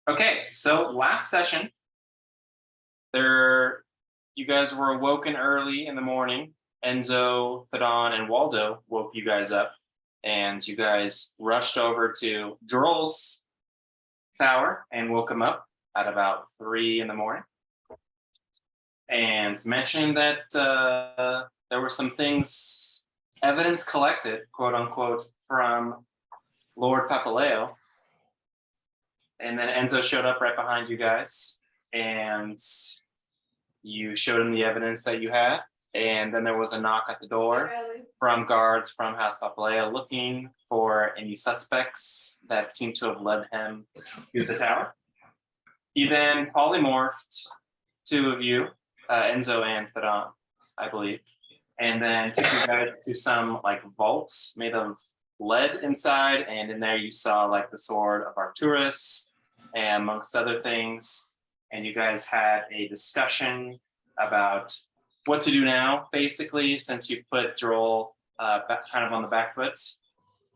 Okay, so last session, you guys were awoken early in the morning. Enzo, Fadon, and Waldo woke you guys up, and you guys rushed over to Droll's tower and woke him up at about 3 in the morning, and mentioned that there were some things, evidence collected, quote unquote, from Lord Papaleo. And then Enzo showed up right behind you guys, and you showed him the evidence that you had. And then there was a knock at the door from guards from House Papaleo looking for any suspects that seemed to have led him to the tower. He then polymorphed two of you, Enzo and Fadon, I believe, and then took you guys to some like vaults made of lead inside, and in there you saw like the sword of Arcturus and amongst other things, and you guys had a discussion about what to do now, basically, since you put Droll kind of on the back foot,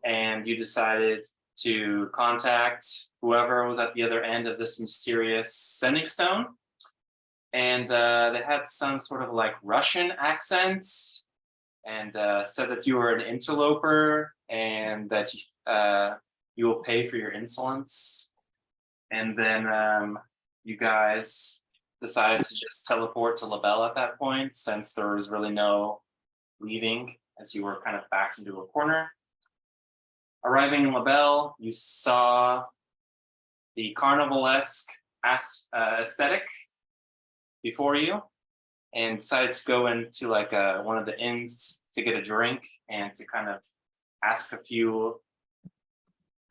and you decided to contact whoever was at the other end of this mysterious sending stone, and they had some sort of like Russian accent, and said that you were an interloper and that you will pay for your insolence. And then you guys decided to just teleport to LaBelle at that point, since there was really no leaving, as you were kind of backed into a corner. Arriving in LaBelle, you saw the carnival-esque aesthetic before you, and decided to go into like one of the inns to get a drink and to kind of ask a few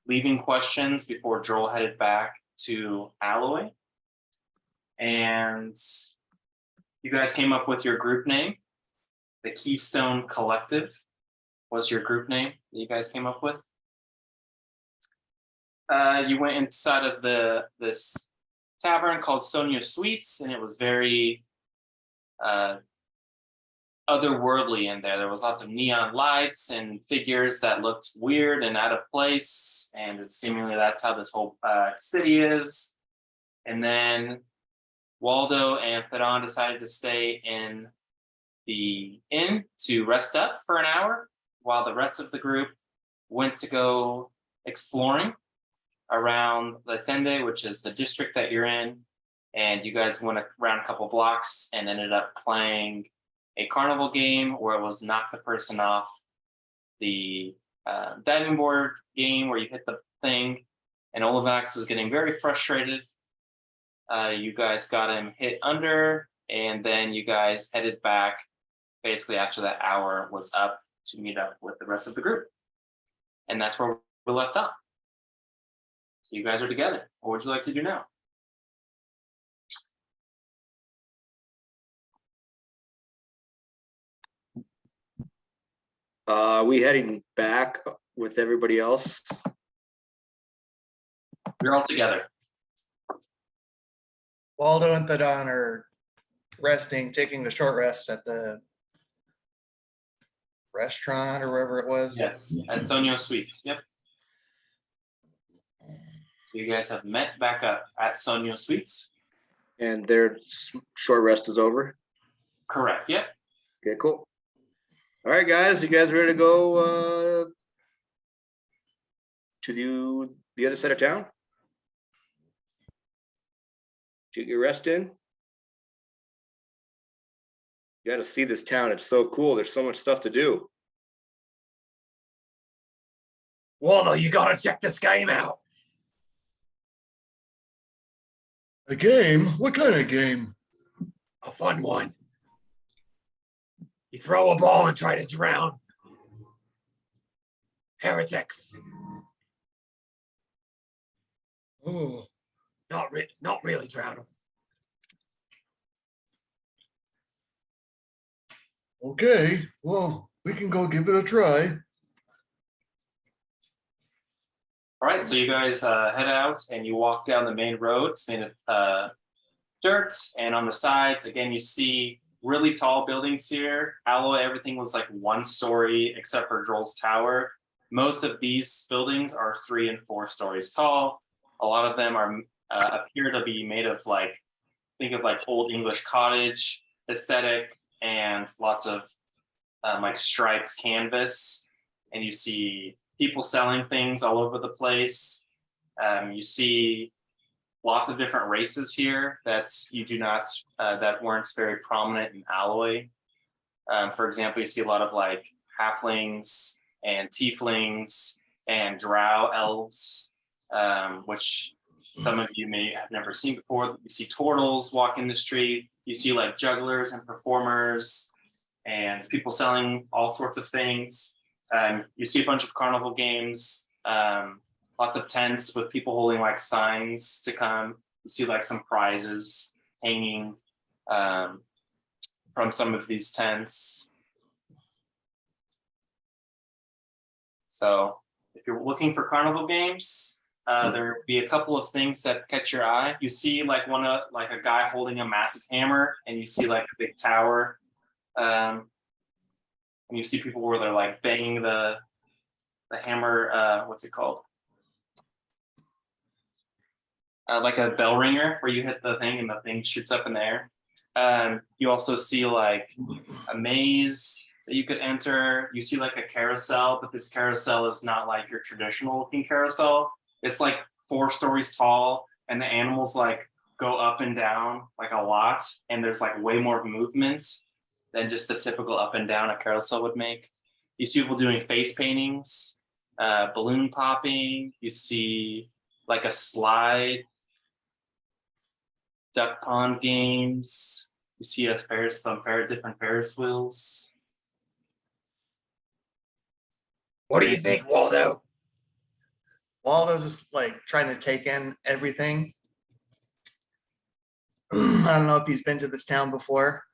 leaving questions before Droll headed back to Alloy. And you guys came up with your group name. The Keystone Collective was your group name that you guys came up with. You went inside of this tavern called Sonia Sweets, and it was very otherworldly in there. There was lots of neon lights and figures that looked weird and out of place, and seemingly that's how this whole city is. And then Waldo and Fadon decided to stay in the inn to rest up for an hour, while the rest of the group went to go exploring around the Tende, which is the district that you're in. And you guys went around a couple blocks and ended up playing a carnival game where it was knock the person off the diving board game where you hit the thing, and Olivax was getting very frustrated. You guys got him hit under, and then you guys headed back basically after that hour was up to meet up with the rest of the group. And that's where we left off. So you guys are together. What would you like to do now? Are we heading back with everybody else? You're all together. Waldo and Thadon are resting, taking a short rest at the restaurant or wherever it was. Yes, at Sonia Suites. Yep. So you guys have met back up at Sonia Suites. And their short rest is over? Correct, yep. Okay, cool. All right, guys, you guys ready to go to the other side of town? Get your rest in? You got to see this town. It's so cool. There's so much stuff to do. Waldo, you gotta check this game out. A game? What kind of game? A fun one. You throw a ball and try to drown heretics. Oh, Not really drown them. okay. Well, we can go give it a try. All right, so you guys head out and you walk down the main roads made of dirt, and on the sides, again, you see really tall buildings here. Alloy, everything was like one story except for Droll's Tower. Most of these buildings are 3 and 4 stories tall. A lot of them are appear to be made of like, think of like old English cottage aesthetic and lots of like striped canvas. And you see people selling things all over the place. You see lots of different races here that you do not, that weren't very prominent in Alloy. For example, you see a lot of like halflings and tieflings and drow elves, which some of you may have never seen before. You see turtles walk in the street. You see like jugglers and performers and people selling all sorts of things. You see a bunch of carnival games, lots of tents with people holding like signs to come. You see like some prizes hanging from some of these tents. So if you're looking for carnival games, there will be a couple of things that catch your eye. You see like like a guy holding a massive hammer, and you see like a big tower. And you see people where they're like banging the hammer, what's it called? Like a bell ringer where you hit the thing and the thing shoots up in the air. You also see like a maze that you could enter. You see like a carousel, but this carousel is not like your traditional looking carousel. It's like 4 stories tall, and the animals like go up and down like a lot, and there's like way more movement than just the typical up and down a carousel would make. You see people doing face paintings, balloon popping. You see like a slide, duck pond games. You see some different Ferris wheels. What do you think, Waldo? Waldo's just like trying to take in everything. I don't know if he's been to this town before.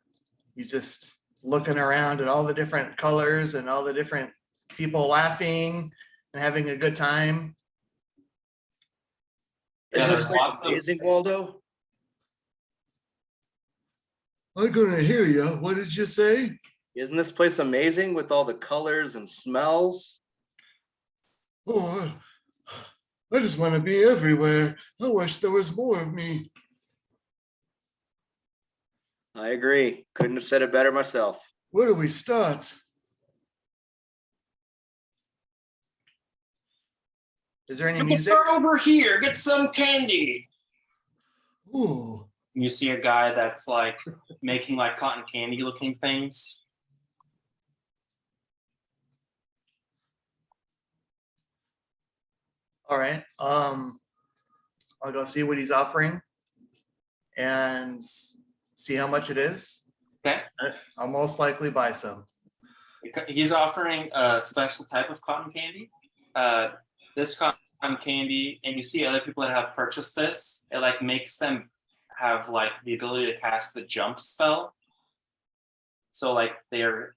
He's just looking around at all the different colors and all the different people laughing and having a good time. Yeah, Isn't there's this place lots of amazing, Waldo? I'm gonna hear you. What did you say? Isn't this place amazing with all the colors and smells? Oh, I just want to be everywhere. I wish there was more of me. I agree. Couldn't have said it better myself. Where do we start? Is there any We'll music? start over here, get some candy. Ooh, You see a guy that's like making like cotton candy looking things. all right. I'll go see what he's offering and see how much it is. Okay. I'll most likely buy some. He's offering a special type of cotton candy. This cotton candy, and you see other people that have purchased this, it like makes them have like the ability to cast the jump spell. So like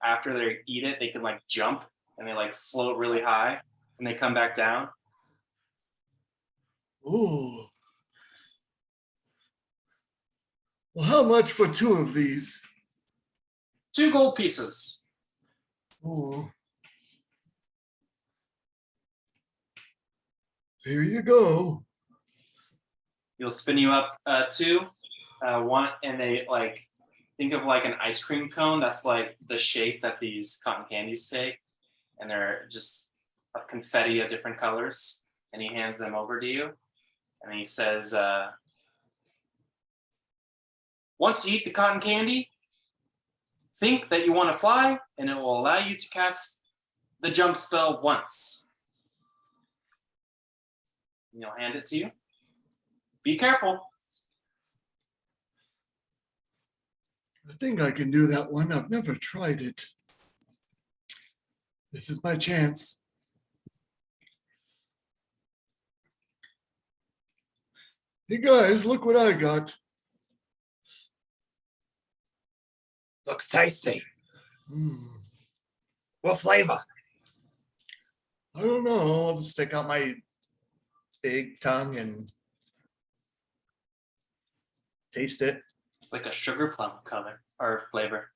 after they eat it, they can like jump and they like float really high and they come back down. Ooh. Well, how much for 2 of these? 2 gold pieces. Ooh. Here you go. You'll spin you up 2. One, and they like think of like an ice cream cone. That's like the shape that these cotton candies take, and they're just of confetti of different colors. And he hands them over to you, and he says, "Once you eat the cotton candy, think that you want to fly, and it will allow you to cast the jump spell once." And he'll hand it to you. Be careful. I think I can do that one. I've never tried it. This is my chance. Hey guys, look what I got. Looks tasty. Hmm. What flavor? I don't know. I'll just stick out my big tongue and taste it. Like a sugar plum color or flavor.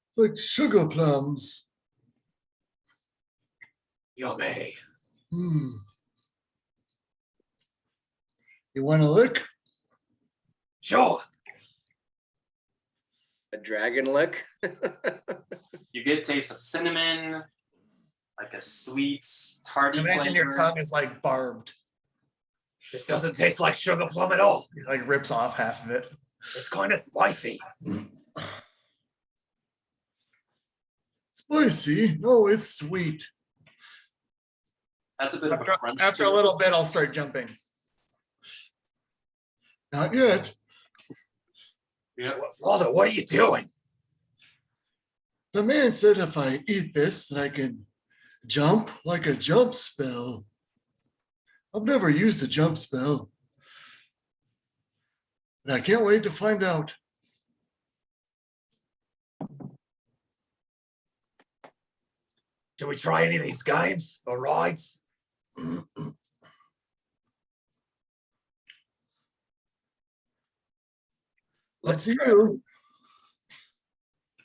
It's like sugar plums. Yummy. Hmm. You want to lick? Sure. A dragon lick? You get taste of cinnamon, like a sweet, tarty Imagine your flavor. tongue is like barbed. This doesn't taste like sugar plum at all. It like rips off half of it. It's kind of spicy. Spicy? No, it's sweet. That's a bit of a crunch. After to a it. little bit, I'll start jumping. Not yet. Yep. Waldo, what are you doing? The man said if I eat this, that I can jump like a jump spell. I've never used a jump spell. And I can't wait to find out. Should we try any of these games or rides? Let's Up to try, you.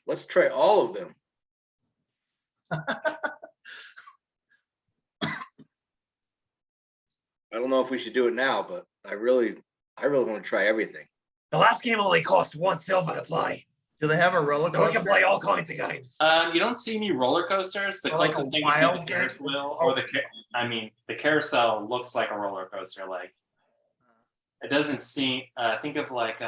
let's try all of them. I don't know if we should do it now, but I really want to try everything. The last game only cost 1 silver to play. Do they have a roller So we can coaster? play all kinds of games. You don't see any roller coasters. The Or like a closest thing wild is the Ferris game? wheel or the carousel looks like a roller coaster. Like it doesn't seem. Think of like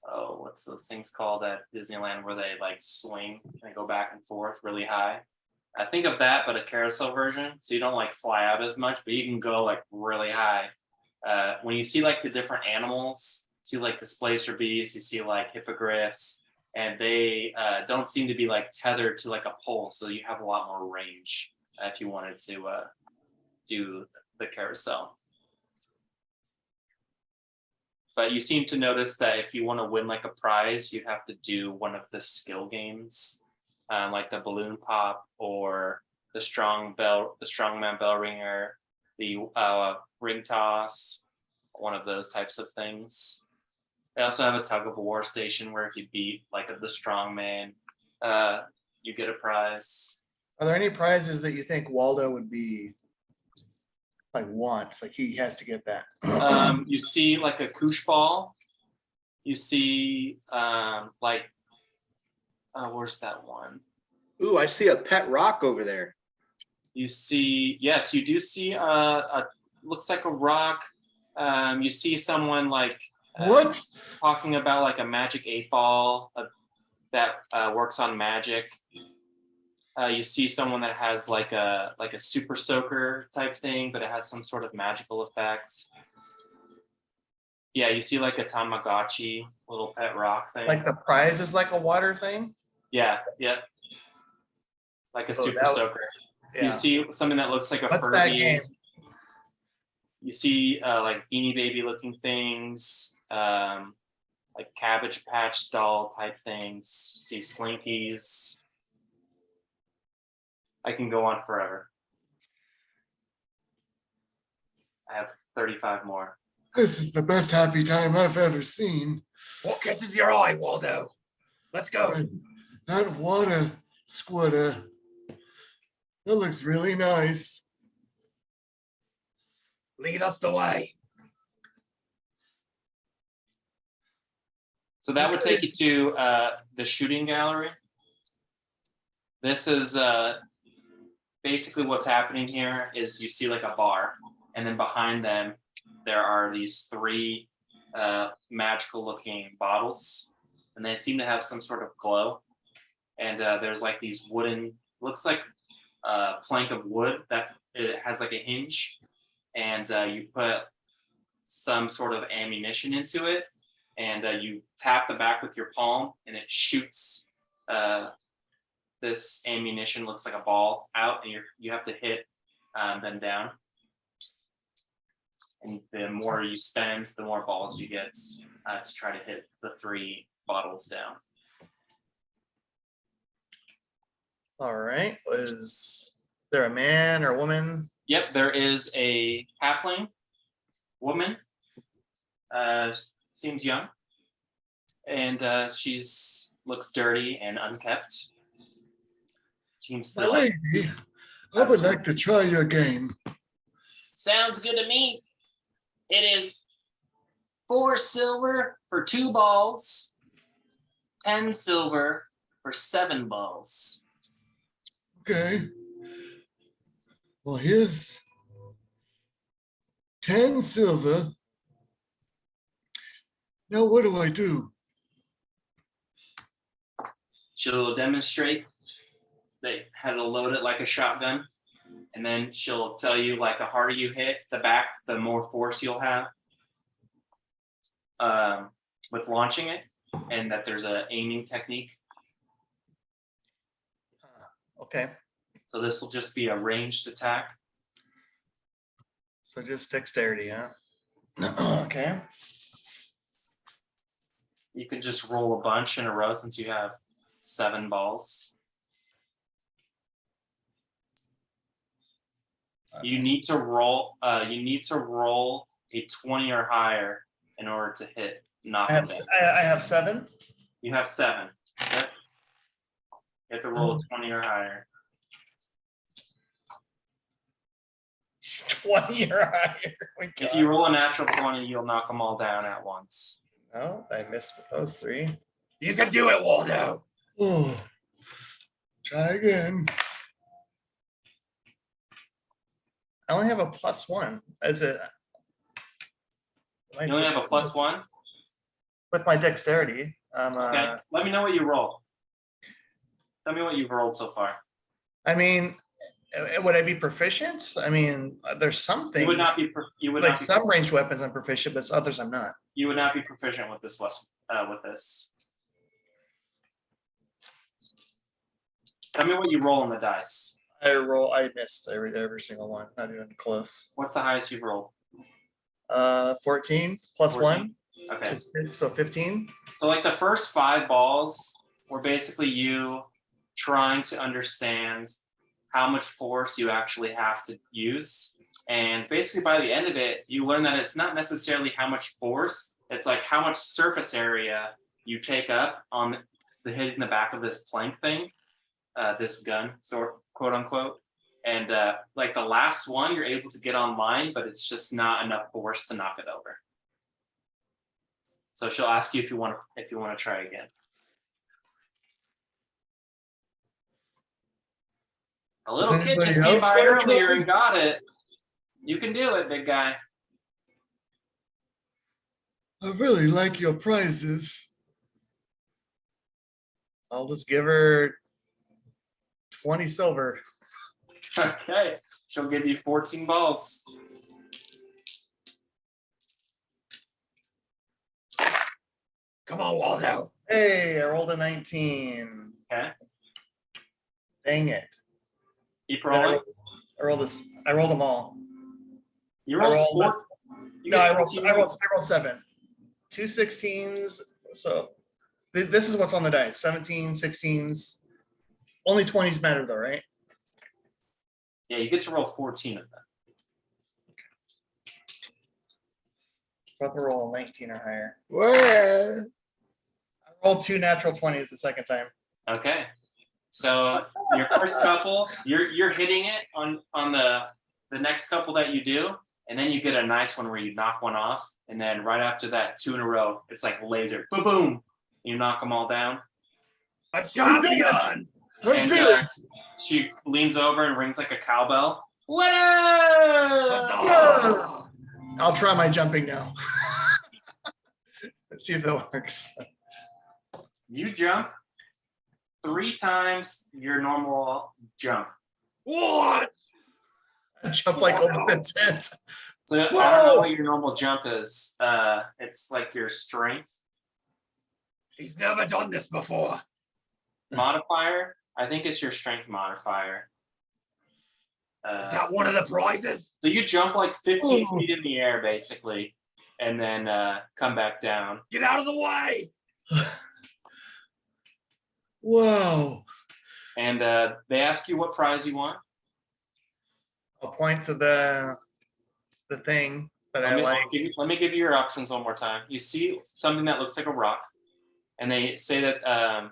oh, what's those things called at Disneyland where they like swing and go back and forth really high? I think of that, but a carousel version. So you don't like fly out as much, but you can go like really high. When you see like the different animals, see like displays for bees, you see like hippogriffs, and they don't seem to be like tethered to like a pole, so you have a lot more range if you wanted to do the carousel. But you seem to notice that if you want to win like a prize, you have to do one of the skill games, like the balloon pop or the strongman bell ringer, the ring toss, one of those types of things. They also have a tug of war station where if you beat like the strongman, you get a prize. Are there any prizes that you think Waldo would be like want? Like he has to get that. You see like a koosh ball. You see where's that one? Ooh, I see a pet rock over there. You see, yes, you do see looks like a rock. You see someone like What? talking about like a magic 8-ball that works on magic. You see someone that has like a super soaker type thing, but it has some sort of magical effect. Yeah, you see like a Tamagotchi little pet rock thing. Like the prize is like a water thing? Yeah. Like a Oh, super that was- soaker. Yeah. You see something that looks like a What's Furby. that game? You see like Beanie Baby looking things, like Cabbage Patch doll type things. You see Slinkies. I can go on forever. I have 35 more. This is the best happy time I've ever seen. What catches your eye, Waldo? Let's go. That water squitter. That looks really nice. Lead us the way. So that would take you to the shooting gallery. This is basically what's happening here is you see like a bar, and then behind them there are these 3 magical looking bottles, and they seem to have some sort of glow. And there's like these wooden, looks like a plank of wood that it has like a hinge, and you put some sort of ammunition into it, and you tap the back with your palm, and it shoots this ammunition, looks like a ball, out, and you have to hit them down. And the more you spend, the more balls you get to try to hit the 3 bottles down. All right. Is there a man or a woman? Yep, there is a halfling woman. Seems young, and she's looks dirty and unkept. Seems My to like, lady, I would like to try your game. sounds good to me. It is 4 silver for 2 balls, 10 silver for 7 balls. Okay. Well, here's 10 silver. Now what do I do? She'll demonstrate how to load it like a shotgun. And then she'll tell you, like, the harder you hit the back, the more force you'll have with launching it, and that there's a aiming technique. Okay. So this will just be a ranged attack. So just dexterity, huh? Okay. You can just roll a bunch in a row since you have 7 balls. You need to roll. You need to roll a 20 or higher in order to hit. Knock I them have down. I have 7. You have 7. Yep. You have to roll a 20 or higher. 20 or higher. Oh, If you roll a natural 20, you'll knock them all down at once. no, I missed with those 3. You can do it, Waldo. Oh, try again. I only have a +1. Is it? You only have a +1. With my dexterity. Okay. Let me know what you roll. Tell me what you've rolled so far. I mean, would I be proficient? I mean, there's some things. You would not be. You would like not be, some ranged weapons I'm proficient, but others I'm not. You would not be proficient with this weapon. With this. Tell me what you roll on the dice. I missed every single one. Not even close. What's the highest you've rolled? 14 plus 1. Okay. So 15. So like the first 5 balls were basically you trying to understand how much force you actually have to use. And basically by the end of it, you learn that it's not necessarily how much force, it's like how much surface area you take up on the hit in the back of this plank thing, this gun, sort quote unquote. And like the last one, you're able to get online, but it's just not enough force to knock it over. So she'll ask you if you want to try again. A little kid anybody just came else by wanna try? earlier and got it. You can do it, big guy. I really like your prizes. I'll just give her 20 silver. Okay, she'll give you 14 balls. Come on, Waldo. Hey, I rolled a 19. Okay, Dang it. keep Then rolling. I rolled them all. You I rolled rolled 4. You No, get I rolled 14 I rolled rolls. 7. 2 16s. So this is what's on the dice. 17, 16s. Only 20s matter though, right? Yeah, you get to roll 14 of them. So I have to roll a 19 or higher. Where? I rolled 2 natural 20s the second time. Okay, so your first couple, you're hitting it on the next couple that you do, and then you get a nice one where you knock one off, and then right after that, 2 in a row, it's like laser, boom, boom, you knock them all down. A champion. And she leans over and rings like a cowbell. Winner! Huzzah! I'll try my jumping now. Let's see if that works. You jump 3 times your normal jump. What? I jump like over the tent. So I don't Whoa! know what your normal jump is. It's like your strength He's never done this before. modifier. I think it's your strength modifier. Is that one of the prizes? So you jump like 15 Ooh. feet in the air, basically, and then come back down. Get out of the way. Whoa. And they ask you what prize you want. I'll point to the thing that I like. Let me give you your options one more time. You see something that looks like a rock, and they say that,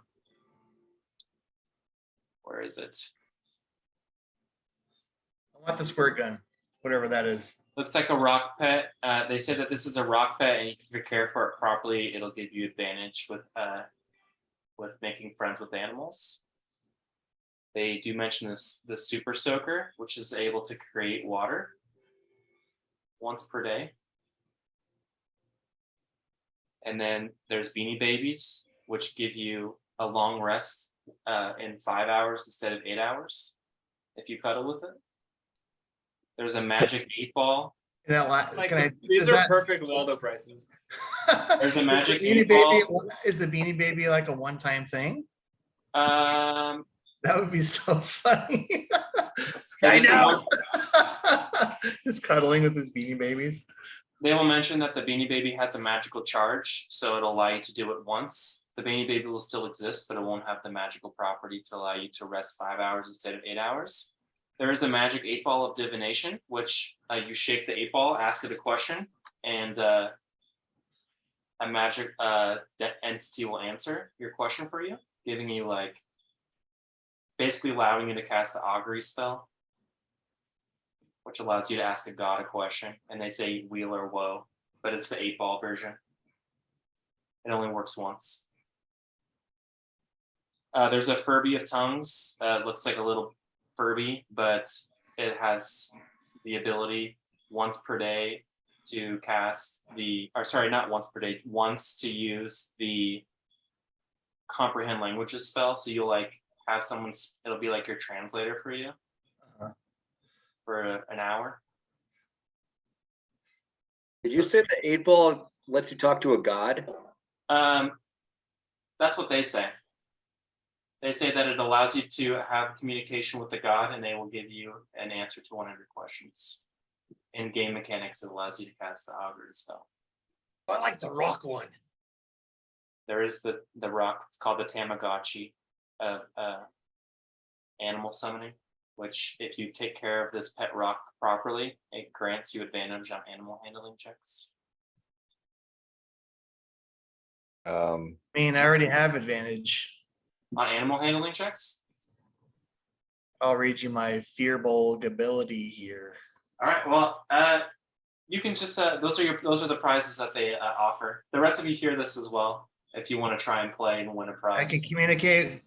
where is it? I want the squirt gun. whatever that is. Looks like a rock pet. They say that this is a rock pet, and if you care for it properly, it'll give you advantage with making friends with animals. They do mention the super soaker, which is able to create water once per day. And then there's beanie babies, which give you a long rest in 5 hours instead of 8 hours if you cuddle with it. There's a magic 8-ball. These are perfect Waldo prices. There's a magic Is the 8-ball. Is the Beanie Baby like a one-time thing? Um, That would be so funny. I know. Just cuddling with his Beanie Babies. They will mention that the Beanie Baby has a magical charge, so it'll allow you to do it once. The Beanie Baby will still exist, but it won't have the magical property to allow you to rest 5 hours instead of 8 hours. There is a magic 8-ball of divination, which you shake the 8-ball, ask it a question, and a magic entity will answer your question for you, giving you basically allowing you to cast the augury spell, which allows you to ask a god a question, and they say wheel or woe, but it's the 8-ball version. It only works once. There's a Furby of tongues. Looks like a little Furby, but it has the ability once per day to cast not once per day, once to use the comprehend languages spell. So you'll have someone, it'll be like your translator for you for an hour. Did you say the 8-ball lets you talk to a god? That's what they say. They say that it allows you to have communication with the god, and they will give you an answer to 100 questions. In game mechanics, it allows you to cast the augury spell. I like the rock one. There is the rock. It's called the Tamagotchi of animal summoning, which if you take care of this pet rock properly, it grants you advantage on animal handling checks. I mean, I already have advantage. On animal handling checks? I'll read you my Fearbolg ability here. All right, well, you can just those are the prizes that they offer. The rest of you hear this as well if you want to try and play and win a prize. I can communicate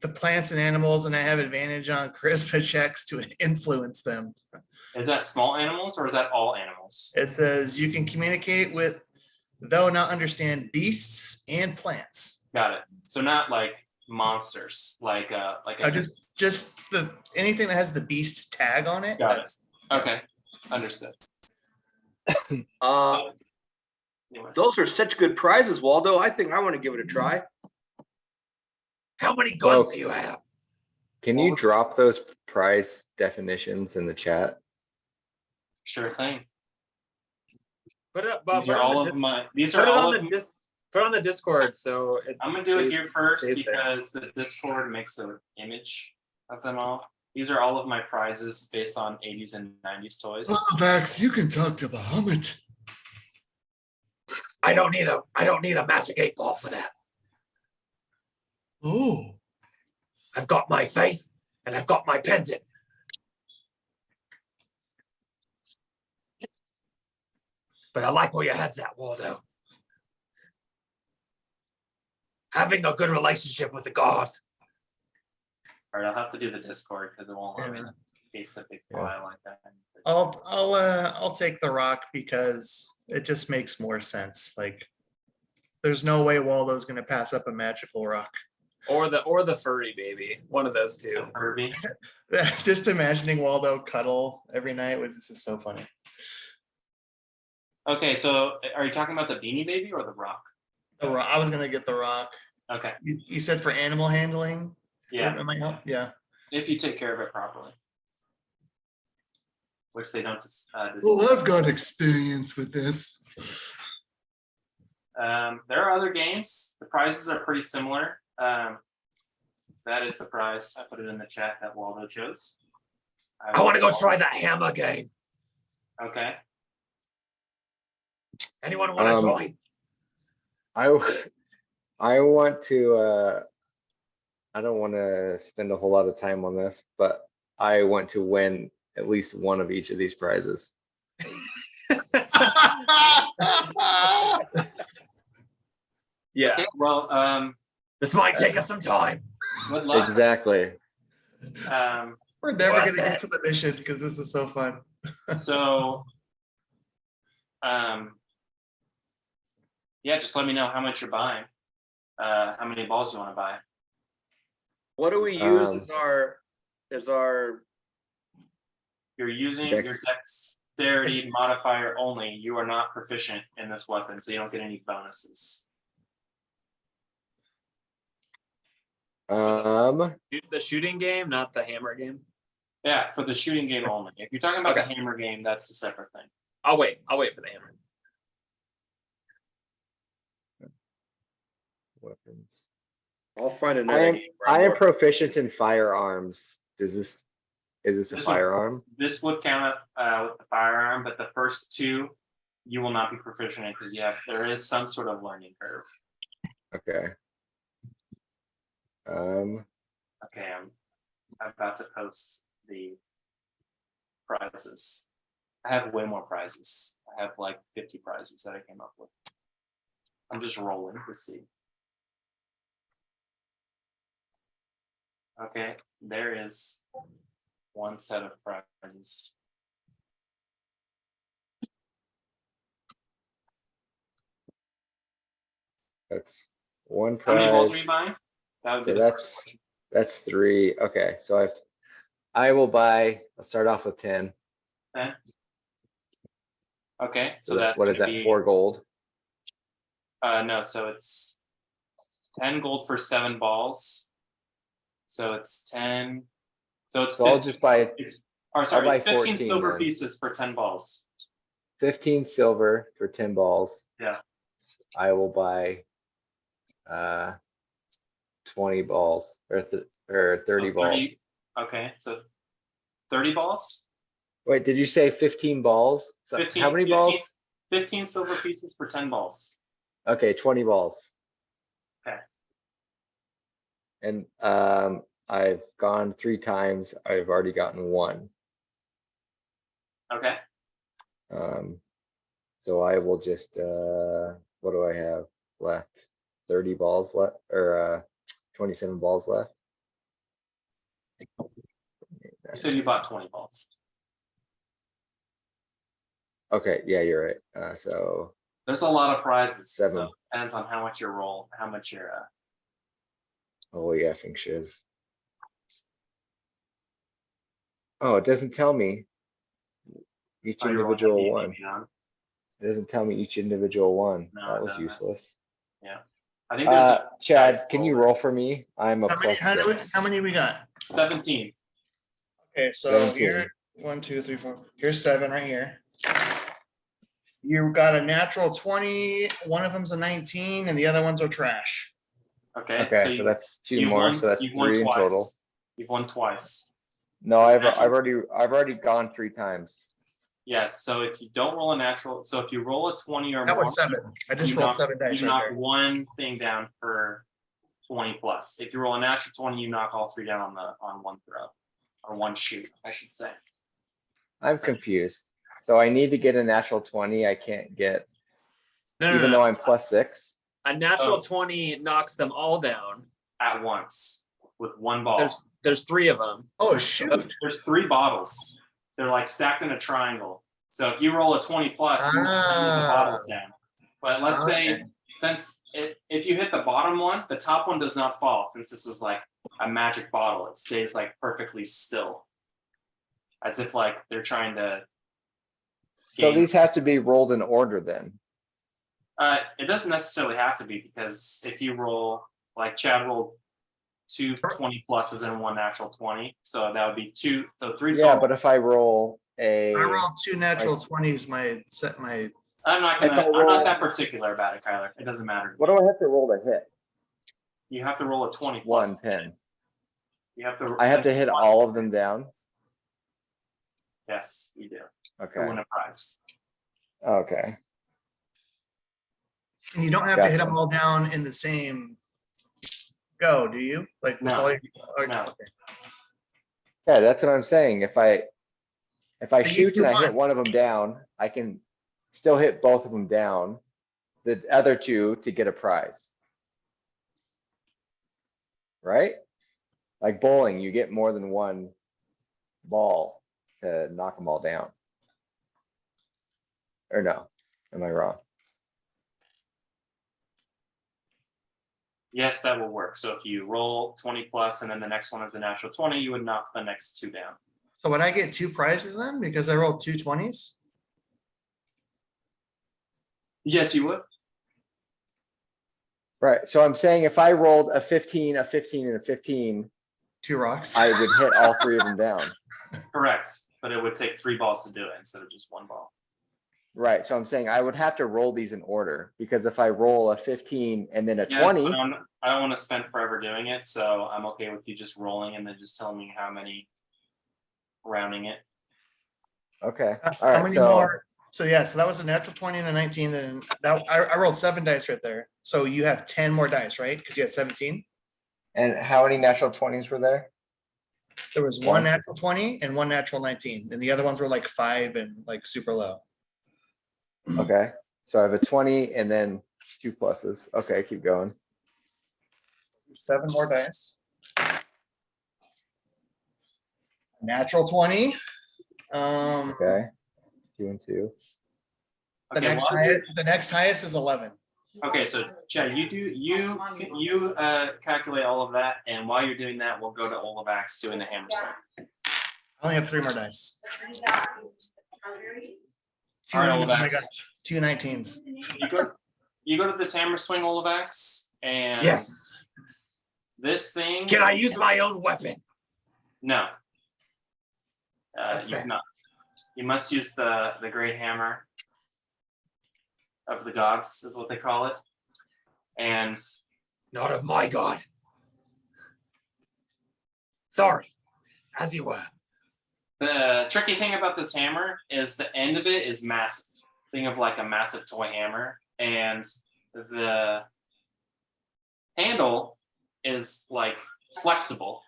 the plants and animals, and I have advantage on charisma checks to influence them. Is that small animals or is that all animals? It says you can communicate with, though not understand, beasts and plants. Got it. So not like monsters, Just anything that has the beast tag on it. Got it. Okay, understood. Anyways. Those are such good prizes, Waldo. I think I want to give it a try. How many guns do you have? Can you drop those prize definitions in the chat? Sure thing. Put it up, These are all of my. These are all of. Put on the Discord. So it's. I'm gonna do it here first stays there. because the Discord makes an image of them all. These are all of my prizes based on 80s and 90s toys. Max, you can talk to Bahamut. I don't need a magic 8-ball for that. Oh, I've got my faith and I've got my pendant. But I like where your head's at, Waldo. Having a good relationship with the gods. All right, I'll have to do the Discord because it won't let me paste a big file like that. I'll take the rock because it just makes more sense. Like, there's no way Waldo's gonna pass up a magical rock. Or the furry baby. One of those two. Furby. Just imagining Waldo cuddle every night was just so funny. Okay, so are you talking about the Beanie Baby or the rock? The rock, I was gonna get the rock. Okay, You said for animal handling? yeah, Am I help? Yeah. if you take care of it properly. Which they don't I've got experience with this. there are other games. The prizes are pretty similar. That is the prize. I put it in the chat that Waldo chose. I want to go try that hammer game. Okay. Anyone want to join? I want to, I don't want to spend a whole lot of time on this, but I want to win at least one of each of these prizes. Yeah, Okay, well, This might take us some time. good luck. Exactly. We're never Worth gonna get it. to the mission because this is so fun. So, yeah, just let me know how much you're buying. How many balls you want to buy. What do we use as our, You're using your Dex. dexterity modifier only. You are not proficient in this weapon, so you don't get any bonuses. Um, the shooting game, not the hammer game. Yeah, for the shooting game only. If you're talking about the Okay. hammer game, that's a separate thing. I'll wait for the hammer. weapons. I'll find I another am, game where I'm I am more- proficient in firearms. Is this a This would- firearm? This would count with the firearm, but the first two you will not be proficient in because there is some sort of learning curve. Okay. Okay, I'm about to post the prizes. I have way more prizes. I have like 50 prizes that I came up with. I'm just rolling to see. Okay, there is one set of prizes. That's one How many balls are you prize. buying? That would So be the first question. that's 3. Okay, so I will buy, I'll start off with 10. Okay, so So that's what is gonna that, be 4 gold? no, so it's 10 gold for 7 balls. So it's 10. So it's So I'll 15, just buy it's or sorry, buy it's 15 14 silver then. pieces for 10 balls. 15 silver for 10 balls. Yeah. I will buy 20 balls or 30 So balls. Okay, so 30 balls, Wait, did you say 15 balls? So 15 how many 15 balls? 15 silver pieces for 10 balls. Okay, 20 balls. Okay. And I've gone 3 times. I've already gotten 1. Okay, So I will just what do I have left? 30 balls left or 27 balls left. you said you bought 20 balls. Okay, yeah, you're right. So There's a lot of prizes. 7. So it depends on how much you roll, how much you're Holy effing shiz. Oh, it doesn't tell me each oh, you're rolling individual D&D one. Beyond. It doesn't tell me each individual one. No, That it was doesn't. useless. I think there's a Chad, dice can you roller. roll for me? I'm a plus 6. How many we got? 17. Okay, so 17. here, 1, 2, 3, 4. Here's 7 right here. You got a natural 20. One of them's a 19, and the other ones are trash. Okay, Okay, so that's 2 you've more, won- so that's you've won 3 in twice. total. You've won twice. No, I've Natural. already gone 3 times. Yes, so if you don't roll a natural, so if you roll a 20 or That more, was 7. I just you rolled knock- 7 dice you right knock there. one thing down for 20 plus. If you roll a natural 20, you knock all 3 down on one throw or one shoot, I should say. I'm So- confused. So I need to get a natural 20. I can't get, No, even though I'm plus 6. A natural Oh. 20 knocks them all down. At once with one ball. There's 3 of them. Oh, shoot. There's 3 bottles. They're like stacked in a triangle. So if you roll a 20 plus, you knock the bottles down. But let's say since if you hit the bottom one, the top one does not fall. Since this is like a magic bottle, it stays like perfectly still, as if like they're trying to. So these have Games. to be rolled in order then. It doesn't necessarily have to be because if you roll like Chad rolled 2 20 pluses and 1 natural 20, so that would be 2, so 3 Yeah, total. but if I roll a, I rolled 2 natural 20s. My set my. I'm not if I roll- not that particular about it, Kyler. It doesn't matter. what do I have to roll to hit? You have to roll a 20 1 plus. pin. You have to. I have to hit plus. all of them down. Yes, you do. To Okay, win a prize. okay. And you don't have to hit Gotcha. them all down in the same go, do you? Like with No. all your, No. okay. Yeah, that's what I'm saying. If I If I But you shoot and move I hit on. one of them down, I can still hit both of them down. The other two to get a prize. Right? Like bowling, you get more than one ball to knock them all down. Or no, am I wrong? Yes, that will work. So if you roll 20 plus and then the next one is a natural 20, you would knock the next two down. So would I get 2 prizes then because I rolled 2 20s? Yes, you would. Right, so I'm saying if I rolled a 15, a 15, and a 15, 2 rocks. I would hit all three of them down. Correct. But it would take 3 balls to do it instead of just 1 ball. Right, so I'm saying I would have to roll these in order, because if I roll a 15 and then a Yes, 20, I don't want to spend forever doing it, so I'm okay with you just rolling and then just telling me how many, rounding it. okay, How alright, many so, more? So yeah, so that was a natural 20 and a 19. Then that I rolled 7 dice right there. So you have 10 more dice, right? Because you had 17. and how many natural 20s were there? There was One. one natural 20 and one natural 19. And the other ones were like 5 and like super low. Okay, so I have a 20 and then 2 pluses, okay, keep going. 7 more dice. Natural 20. Okay, 2 and 2. The Okay, next well, highest, the next highest is 11. okay, so Chad, you calculate all of that, and while you're doing that, we'll go to Olavax doing the hammer swing. I only have 3 more dice. All right, Oh my Olavax. gosh, 2 19s. You go to this hammer swing, Olavax, and Yes. this thing. Can I use my own weapon? No. That's You fair. cannot. You must use the great hammer of the gods, is what they call it. And Not of my god. Sorry. As you were. the tricky thing about this hammer is the end of it is massive. Think of like a massive toy hammer, and the handle is like flexible.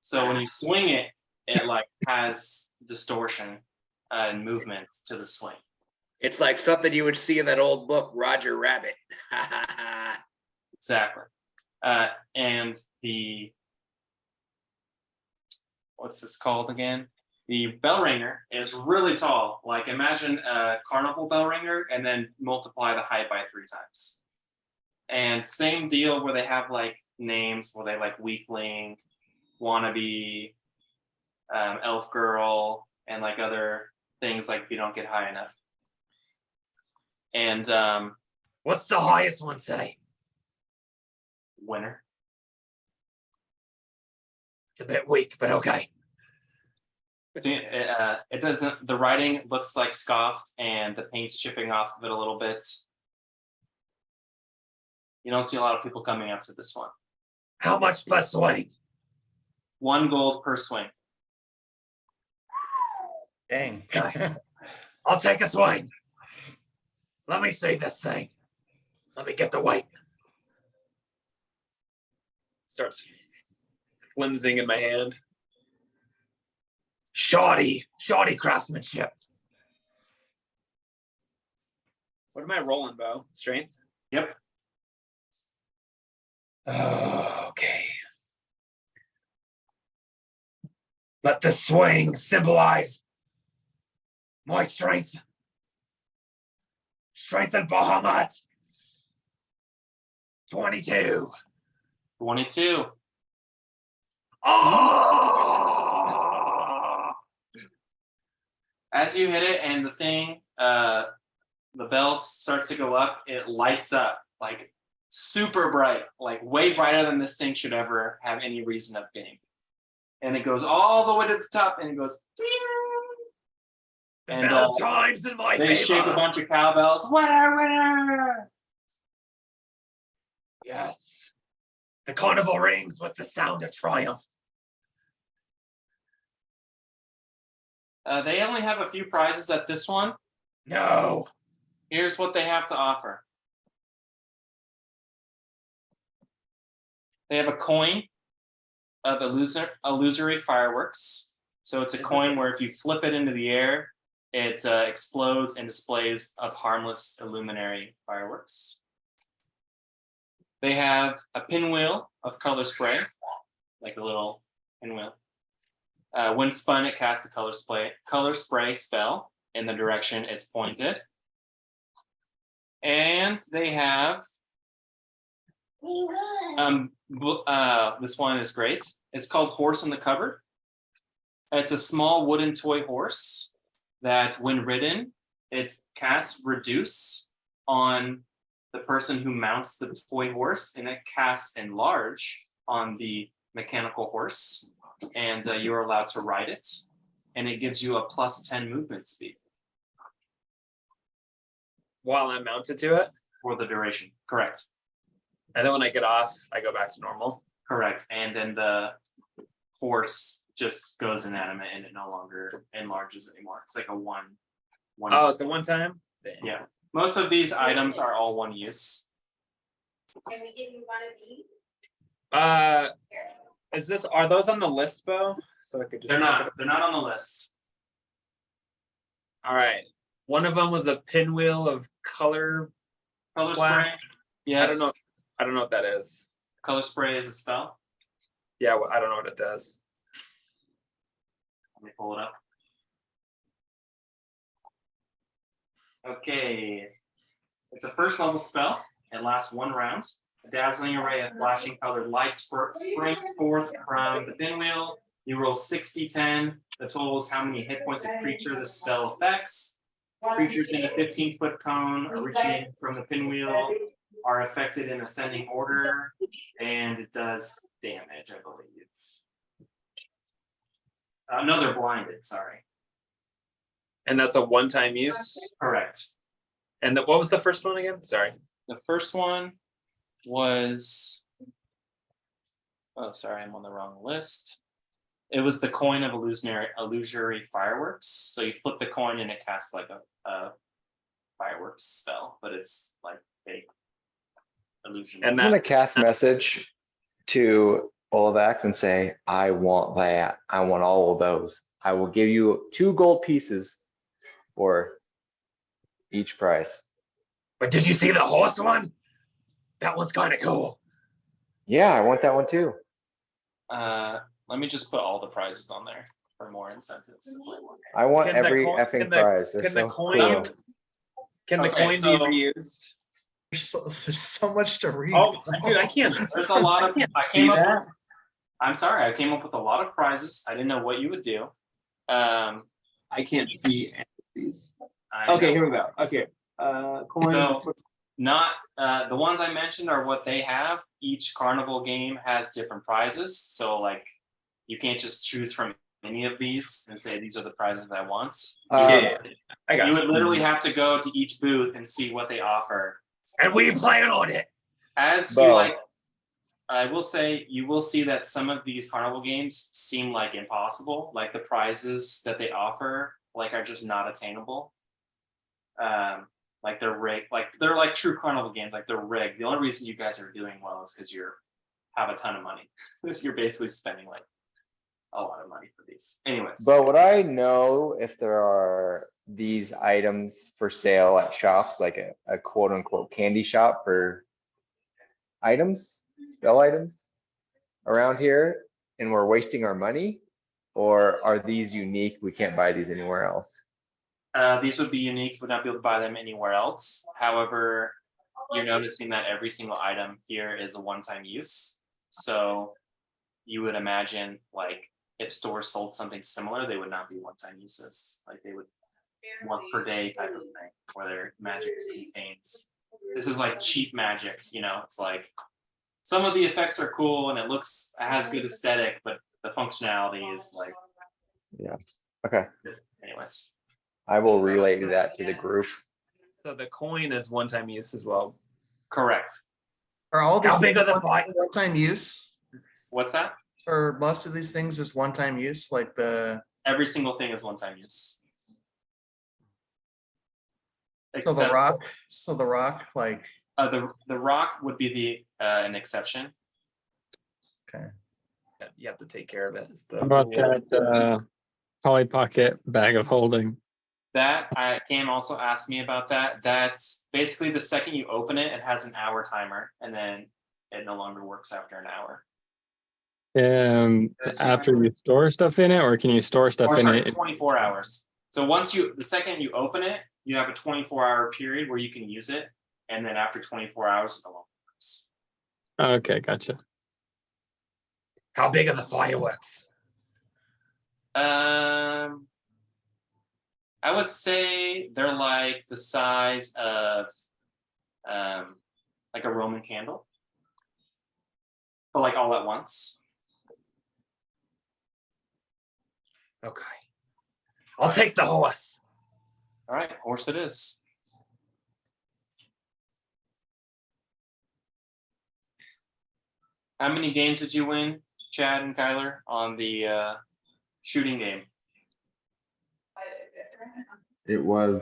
So when you swing it, it like has distortion and movement to the swing. It's like something you would see in that old book, Roger Rabbit. Exactly. And the, what's this called again? The bell ringer is really tall. Like imagine a carnival bell ringer and then multiply the height by 3 times. And same deal where they have like names where they like weakling, wannabe, elf girl, and like other things like you don't get high enough. And What's the highest one say? winner. It's a bit weak, but okay. See, it doesn't. The writing looks like scoffed, and the paint's chipping off of it a little bit. You don't see a lot of people coming up to this one. How much per swing? 1 gold per swing. Dang. I'll take a swing. Let me see this thing. Let me get the weight. Starts flimsing in my hand. Shoddy craftsmanship. What am I rolling, Bo? Strength? Yep. Okay. Let the swing symbolize my strength. Strength and Bahamut. 22. 22. Oh! As you hit it, and the thing, the bell starts to go up. It lights up like super bright, like way brighter than this thing should ever have any reason of being. And it goes all the way to the top, and it goes. The And bell chimes in my they shake a favor. bunch of cowbells. Winner, winner! Yes. The carnival rings with the sound of triumph. They only have a few prizes at this one. No. Here's what they have to offer. They have a coin of illusory fireworks. So it's a coin where if you flip it into the air, it explodes and displays of harmless illuminary fireworks. They have a pinwheel of color spray, like a little pinwheel. When spun, it casts a color spray spell in the direction it's pointed. And they have this one is great. It's called Horse in the Cupboard. It's a small wooden toy horse that, when ridden, it casts Reduce on the person who mounts the toy horse, and it casts Enlarge on the mechanical horse, and you're allowed to ride it, and it gives you a +10 movement speed While I'm mounted to it. for the duration. Correct. And then when I get off, I go back to normal. Correct. And then the horse just goes inanimate and it no longer enlarges anymore. It's like a one. Oh, it's a one time? Yeah. Most of these items are all one use. Can we give you one of these? Are those on the list, Bo? So I could just. They're not on the list. All right. One of them was a pinwheel of color. Color splash. spray. Yes. I don't know what that is. Color spray is a spell. Yeah, well, I don't know what it does. Let me pull it up. Okay. It's a first level spell. It lasts 1 round. A dazzling array of flashing colored lights springs forth from the pinwheel. You roll 60-10. The total is how many hit points a creature the spell affects. Creatures in a 15-foot cone originating from the pinwheel are affected in ascending order, and it does damage, I believe. No, they're blinded, sorry. And that's a one-time use. Correct. And what was the first one again? Sorry. The first one was, oh, sorry, I'm on the wrong list. It was the coin of illusory fireworks. So you flip the coin and it casts like a fireworks spell, but it's like fake illusion. And I'm gonna cast message to Olavax and say, I want that. I want all of those. I will give you 2 gold pieces for each price. But did you see the horse one? That one's kind of cool. Yeah, I want that one too. Let me just put all the prizes on there for more incentives to play more. I want Can the every coin- effing can the- prize. They're Can the so coin? cool. Can the Okay, coin so- be reused? There's so much to read. Oh, dude, I can't. There's a lot of, can't I see came up that. I'm sorry, I came up with a lot of prizes. I didn't know what you would do. I can't see any of these. I Okay, know. here we go. Okay. Coin. So, not the ones I mentioned are what they have. Each carnival game has different prizes, so like you can't just choose from any of these and say these are the prizes I want. Yeah, I got You you. would literally have to go to each booth and see what they offer. And we plan on it. As Bo. you like, I will say you will see that some of these carnival games seem like impossible. Like the prizes that they offer, like are just not attainable. Like they're rigged, like they're like true carnival games, like they're rigged. The only reason you guys are doing well is because you have a ton of money. You're basically spending like a lot of money for these. Anyways, But would I know if there are these items for sale at shops, like a quote unquote candy shop for items, spell items around here, and we're wasting our money? Or are these unique? We can't buy these anywhere else. these would be unique, would not be able to buy them anywhere else. However, you're noticing that every single item here is a one-time use. So you would imagine like if stores sold something similar, they would not be one-time uses. Like they would once per day type of thing where their magic contains. This is like cheap magic, you know, it's like some of the effects are cool and it has good aesthetic, but the functionality is like, Okay, anyways. I will relay that to the group. So the coin is one-time use as well. Correct. Are all these How big things are the bike? one-time use? What's that? Or most of these things is one-time use, like the, Every single thing is one-time use. so the Except, rock, like, the rock would be an exception. You have to take care of it. It's the How about rule. that Polly Pocket bag of holding. That Cam also asked me about that. That's basically the second you open it, it has an hour timer, and then it no longer works after an hour. Yes, After you store stuff in it, or can you store stuff Or in sorry, it? 24 hours. So the second you open it, you have a 24-hour period where you can use it, and then after 24 hours, it no longer works. Okay, gotcha. How big are the fireworks? I would say they're like the size of like a Roman candle, but like all at once. Okay. I'll take the horse. All right, horse it is. How many games did you win, Chad and Kyler, on the shooting game? It was,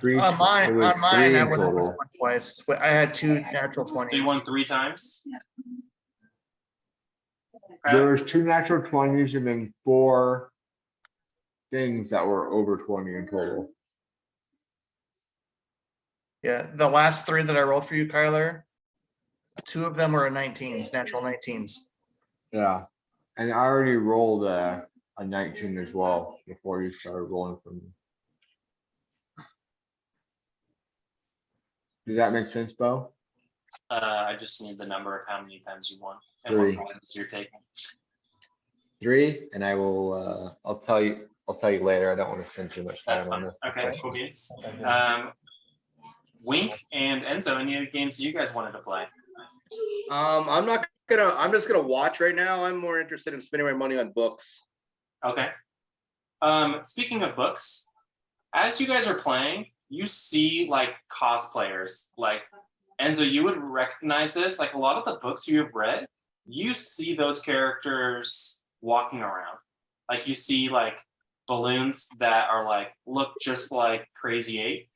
three. On mine, it was on mine, three I in went this total. one twice. But I had 2 natural So you 20s. won 3 times? There was 2 natural 20s and then 4 things that were over 20 in total. Yeah, the last 3 that I rolled for you, Kyler, 2 of them were 19s, natural 19s. Yeah, and I already rolled a 19 as well before you started rolling for me. Does that make sense, Bo? I just need the number of how many times you won and 3. what points you're taking. 3, and I will, I'll tell you later. I don't want to spend too much That's time on fine. this. Okay, cool beans. Wink and Enzo, any other games you guys wanted to play? I'm just gonna watch right now. I'm more interested in spending my money on books. Okay. Speaking of books, as you guys are playing, you see like cosplayers. Like Enzo, you would recognize this. Like a lot of the books you have read, you see those characters walking around. Like you see like balloons that are like look just like Crazy 8.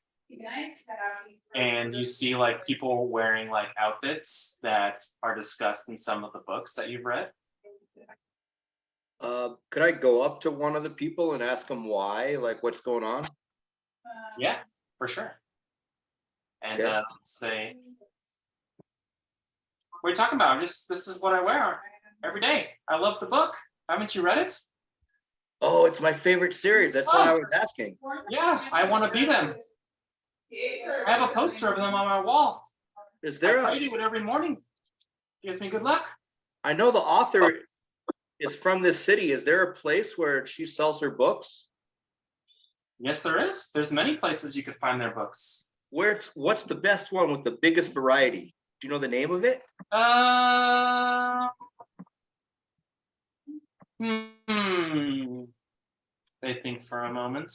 And you see like people wearing like outfits that are discussed in some of the books that you've read. Could I go up to one of the people and ask them why, like what's going on? Yeah, for sure. And Okay. say, what are you talking about? This is what I wear every day. I love the book. Haven't you read it? Oh, it's my favorite series. That's why I was asking. Yeah, I want to be them. I have a poster of them on my wall. Is there I do it every morning. Gives me good luck. I know the author is from this city. Is there a place where she sells her books? Yes, there is. There's many places you could find their books. What's the best one with the biggest variety? Do you know the name of it? They think for a moment.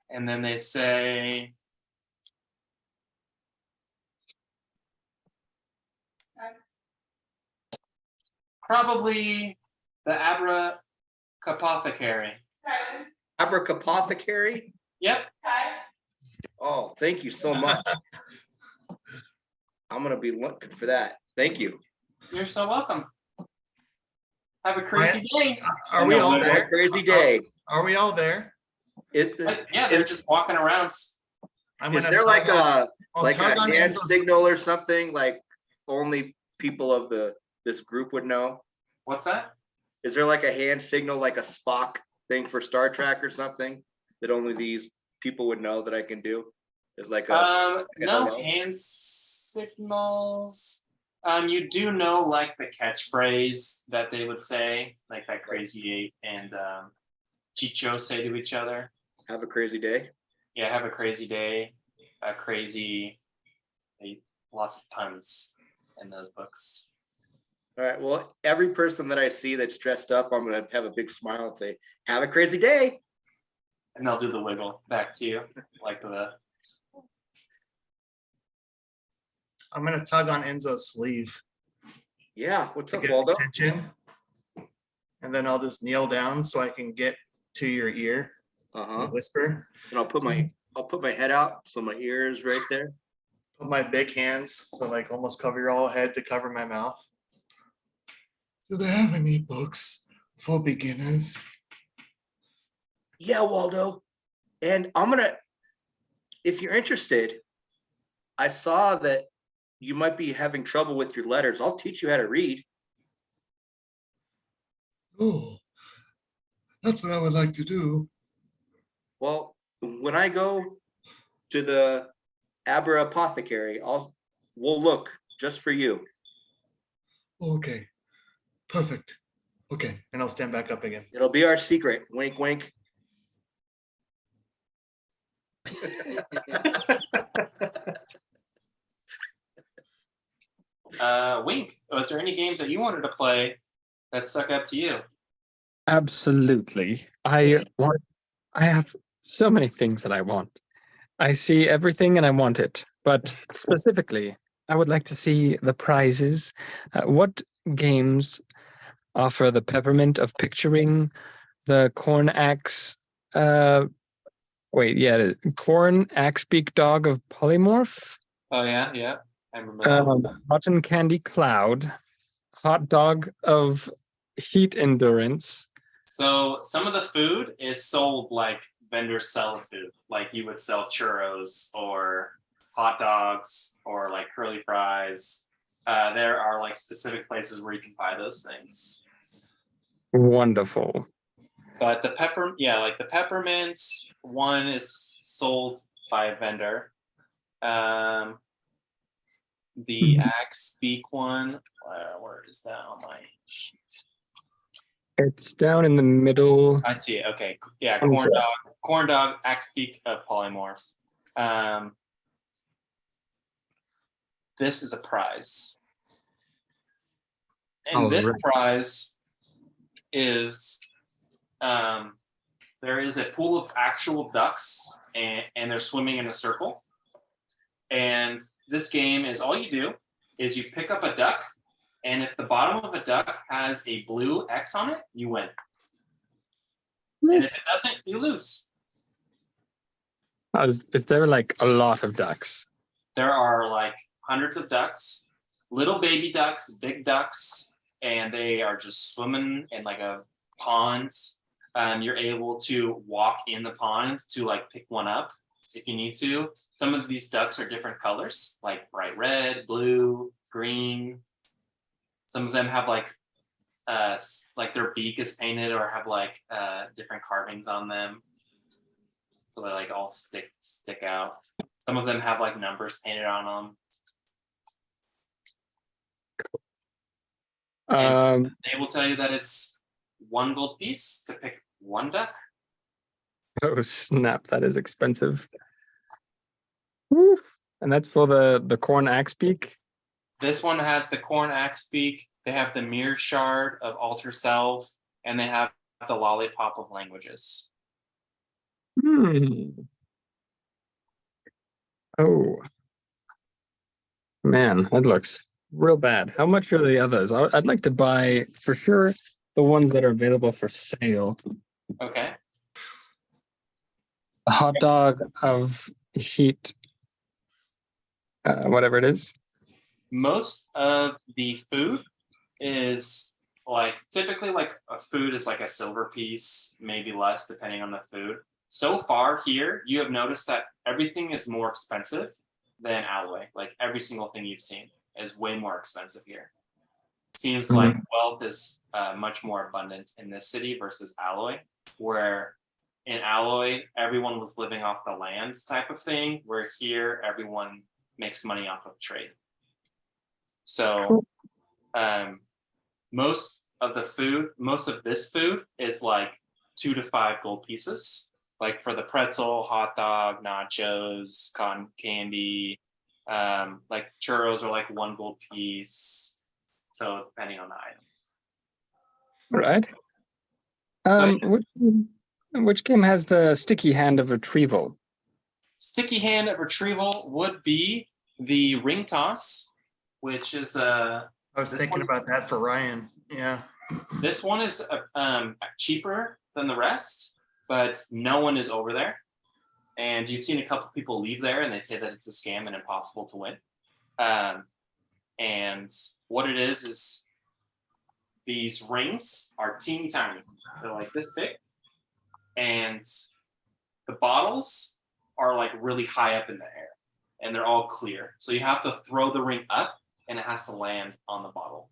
And then they say, probably the Apothecary. Apothecary? Yep. Oh, thank you so much. I'm gonna be looking for that. Thank you. You're so welcome. Have a crazy day. Are we all Have a there? crazy day. Are we all there? Yeah, they're just walking around. I'm Is gonna there like tug I'll a tug on hand Enzo's- signal or something like only people of this group would know? What's that? Is there like a hand signal, like a Spock thing for Star Trek or something that only these people would know that I can do? Is like a No hello? hand signals. You do know like the catchphrase that they would say, like that Crazy 8 and Chicho say to each other. Have a crazy day. Yeah, have a crazy day. A crazy, lots of puns in those books. All right. Well, every person that I see that's dressed up, I'm gonna have a big smile and say, "Have a crazy day." And they'll do the wiggle back to you, like the. I'm gonna tug on Enzo's sleeve Yeah. What's to up, get his Waldo? attention. And then I'll just kneel down so I can get to your ear and whisper. And I'll put my head out so my ear is right there. Put my big hands so like almost cover your whole head to cover my mouth. Do they have any books for beginners. Yeah, Waldo. And if you're interested, I saw that you might be having trouble with your letters. I'll teach you how to read. Oh, that's what I would like to do. Well, when I go to the Aber Apothecary, we'll look just for you. Okay, perfect. Okay, and I'll stand back up again. It'll be our secret. Wink, wink. Wink, was there any games that you wanted to play that stuck up to you? Absolutely. I have so many things that I want. I see everything and I want it. But specifically, I would like to see the prizes. What games offer the peppermint of picturing the corn axe? Corn axe beak dog of polymorph. Oh yeah, I remember that one. Cotton candy cloud, hot dog of heat endurance. So some of the food is sold like vendors sell food, like you would sell churros or hot dogs or like curly fries. There are like specific places where you can buy those things. Wonderful. But the peppermint one is sold by a vendor. The axe beak one, where is that on my sheet? It's down in the middle. I see it. Okay, yeah, I'm sorry. corn dog, axe beak of polymorph. This is a prize, and this Alright. prize is there is a pool of actual ducks, and they're swimming in a circle. And this game is all you do is you pick up a duck, and if the bottom of a duck has a blue X on it, you win. And if it doesn't, you lose. Is there like a lot of ducks? There are like hundreds of ducks, little baby ducks, big ducks, and they are just swimming in like a pond. You're able to walk in the pond to like pick one up if you need to. Some of these ducks are different colors, like bright red, blue, green. Some of them have like their beak is painted or have like different carvings on them, so they like all stick out. Some of them have like numbers painted on them. They will tell you that it's 1 gold piece to pick one duck. Oh snap, that is expensive. Woo. And that's for the corn axe beak. This one has the corn axe beak. They have the mirror shard of alter self, and they have the lollipop of languages. Oh man, that looks real bad. How much are the others? I'd like to buy for sure the ones that are available for sale. Okay. A hot dog of heat, whatever it is. Most of the food is like typically like a food is like a silver piece, maybe less depending on the food. So far here, you have noticed that everything is more expensive than Alloy. Like every single thing you've seen is way more expensive here. It seems like wealth is much more abundant in this city versus Alloy, where in Alloy, everyone was living off the land type of thing, where here everyone makes money off of trade. So most of this food is like 2 to 5 gold pieces. Like for the pretzel, hot dog, nachos, cotton candy, like churros are like 1 gold piece. So depending on the item. Right. Which game has the sticky hand of retrieval? Sticky hand of retrieval would be the ring toss, which is I was thinking about that for Ryan. Yeah. This one is cheaper than the rest, but no one is over there. And you've seen a couple people leave there and they say that it's a scam and impossible to win. And what it is these rings are teeny tiny. They're like this big. And the bottles are like really high up in the air and they're all clear. So you have to throw the ring up and it has to land on the bottle.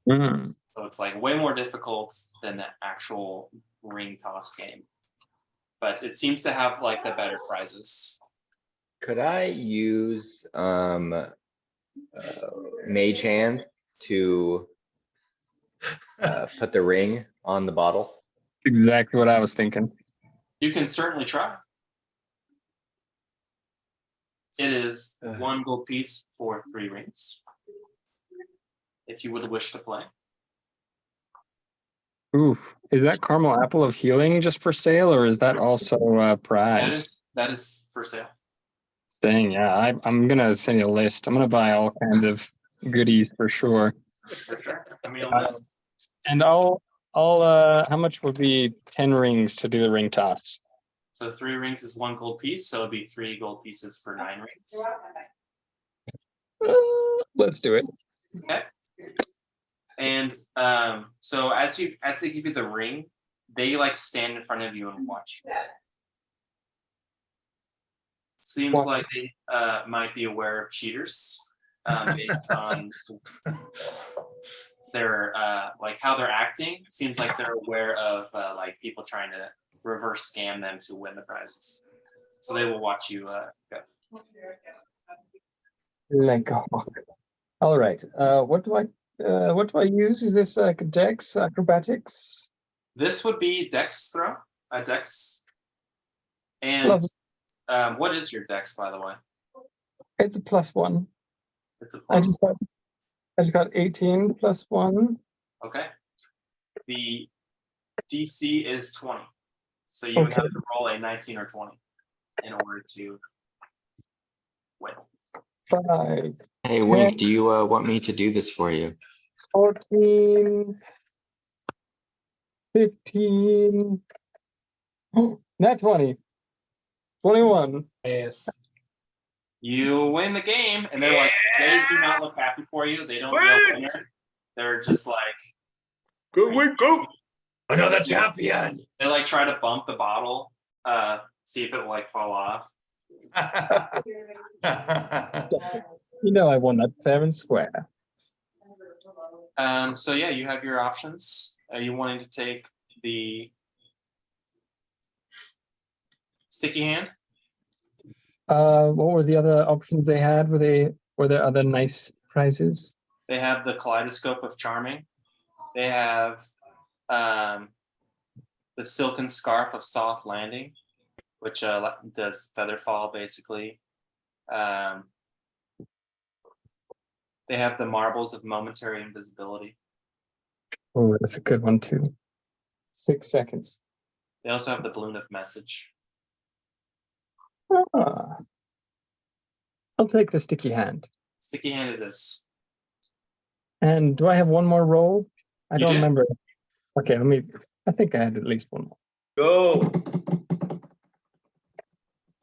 Mm. So it's like way more difficult than the actual ring toss game. But it seems to have like the better prizes. Could I use Mage Hand to put the ring on the bottle? Exactly what I was thinking. You can certainly try. It is 1 gold piece for 3 rings. If you would wish to play. Oof. Is that caramel apple of healing just for sale, or is that also a prize? That is for sale. Dang, yeah. I'm gonna send you a list. I'm gonna buy all kinds of goodies for sure. For sure. I mean, a list. And I'll how much would be 10 rings to do the ring toss? So 3 rings is 1 gold piece, so it'd be 3 gold pieces for 9 rings. Let's do it. Okay. And so as they give you the ring, they like stand in front of you and watch you. Seems like they might be aware of cheaters based on their like how they're acting. Seems like they're aware of like people trying to reverse scam them to win the prizes. So they will watch you go. Lego. All right. What do I use? Is this like Dex acrobatics? This would be Dex throw, a Dex. And Love what is your Dex, by the way? It's a +1. It's a I plus. just got 18 +1. Okay. The DC is 20. So you would have to roll a 19 or 20 in order to win. 5, Hey, 10. Wink, do you want me to do this for you? 14, 15. Oh, not 20. 21. Yes. You win the game, and they're like, they do not look happy for you. They don't yell winner. They're just like, Go, win, go. Another champion. they like try to bump the bottle, see if it will like fall off. You know I won that fair and square. So yeah, you have your options. Are you wanting to take the sticky hand? What were the other options they had? Were there other nice prizes? They have the kaleidoscope of charming. They have the silken scarf of soft landing, which does feather fall basically. They have the marbles of momentary invisibility. Oh, that's a good one too. 6 seconds. They also have the balloon of message. Ah. I'll take the sticky hand. Sticky hand it is. And do I have one more roll? I You don't do. remember. Okay, I think I had at least one more. Go.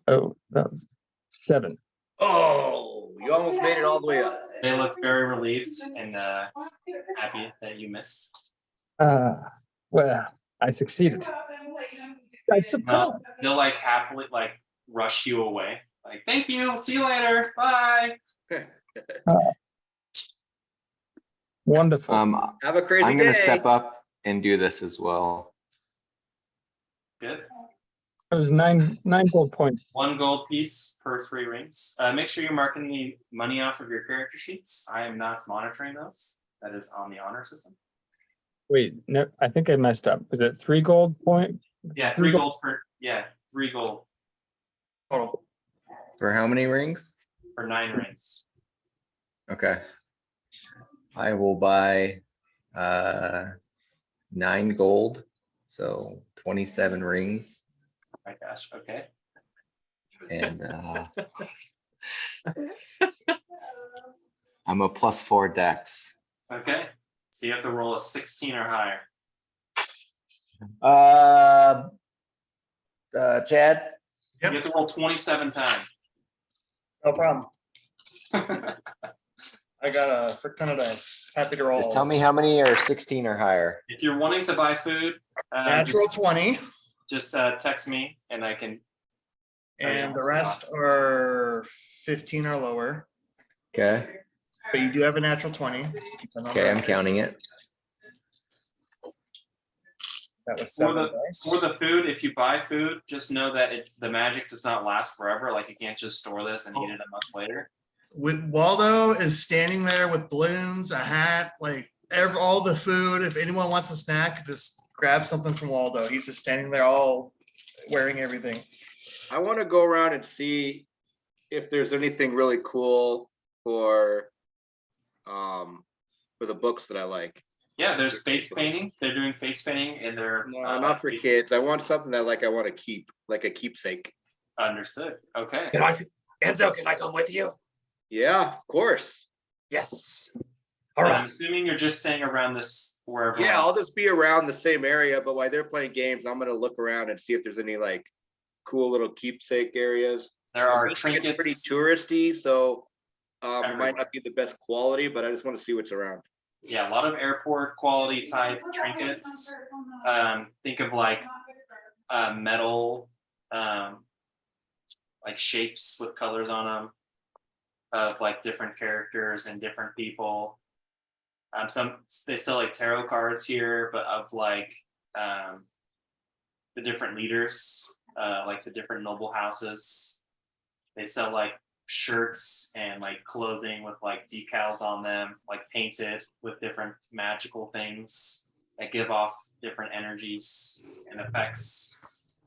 Oh, that was 7. Oh, you almost made it all the way up. They look very relieved and happy that you missed. Well, I succeeded. I surprised. They'll like happily like rush you away. Like, thank you, see you later, bye. Wonderful. Have a crazy I'm day. gonna step up and do this as well. Good. It was 9 gold points. 1 gold piece per 3 rings. Make sure you're marking the money off of your character sheets. I am not monitoring those. That is on the honor system. Wait, no, I think I messed up. Was it 3 gold point? Yeah, 3 3 gold for 3 gold Total. For how many rings? for 9 rings. Okay. I will buy 9 gold, so 27 rings. My gosh. Okay. And I'm a +4 dex. Okay. So you have to roll a 16 or higher. Chad? You have to roll 27 times. No problem. I got a frick ton of dice. Happy to roll. Just tell me how many are 16 or higher. If you're wanting to buy food, Natural 20, just text me and I can. and the rest are 15 or lower. Okay. But you do have a natural 20. Just keep the number. Okay, I'm counting it. That was For 7 dice. the food, if you buy food, just know that the magic does not last forever. Like you can't just store this and eat it a month later. Waldo is standing there with balloons, a hat, like all the food. If anyone wants a snack, just grab something from Waldo. He's just standing there all wearing everything. I want to go around and see if there's anything really cool for the books that I like. Yeah, there's face painting. They're doing face painting and they're No, not for kids. I want something that I want to keep, like a keepsake. Understood. Okay. Enzo, can I come with you? Yeah, of course. Yes. I'm All right. assuming you're just staying around this wherever. Yeah, I'll just be around the same area, but while they're playing games, I'm gonna look around and see if there's any like cool little keepsake areas. There are It's pretty trinkets. touristy, so it Everywhere. might not be the best quality, but I just want to see what's around. Yeah, a lot of airport quality type trinkets. Think of like metal, like shapes with colors on them of like different characters and different people. Some they sell like tarot cards here, but of like the different leaders, like the different noble houses. They sell like shirts and like clothing with like decals on them, like painted with different magical things that give off different energies and effects,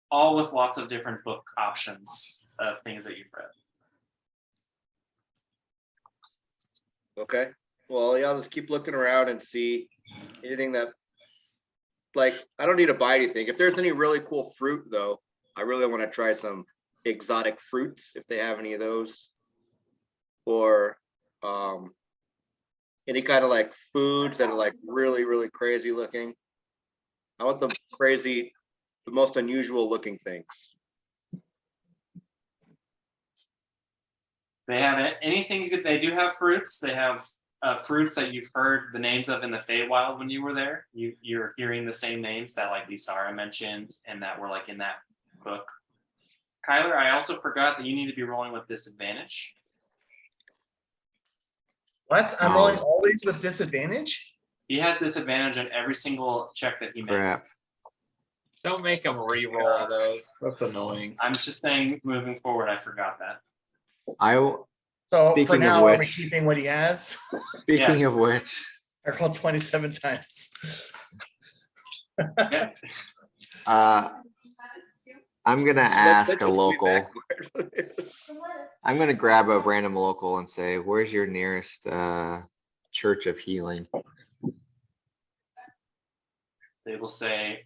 all with lots of different book options of things that you've read. Okay. Well, yeah, I'll just keep looking around and see anything that, like, I don't need to buy anything. If there's any really cool fruit, though, I really want to try some exotic fruits if they have any of those, or any kind of like foods that are like really crazy looking. I want the most unusual looking things. They have anything you could. They do have fruits. They have fruits that you've heard the names of in the Feywild when you were there. You're hearing the same names that like Lisara mentioned and that were like in that book. Kyler, I also forgot that you need to be rolling with disadvantage. What? I'm rolling all these with disadvantage? He has disadvantage on every single check that he makes. Crap. Don't make them re-roll those. That's annoying. I'm just saying, moving forward, I forgot that. So Speaking for of now, are we which- keeping what he has? Speaking Yes. of which, I rolled 27 times. Yeah. I'm gonna That's ask such a sweet local. backward. I'm gonna grab a random local and say, "Where's your nearest church of healing?" They will say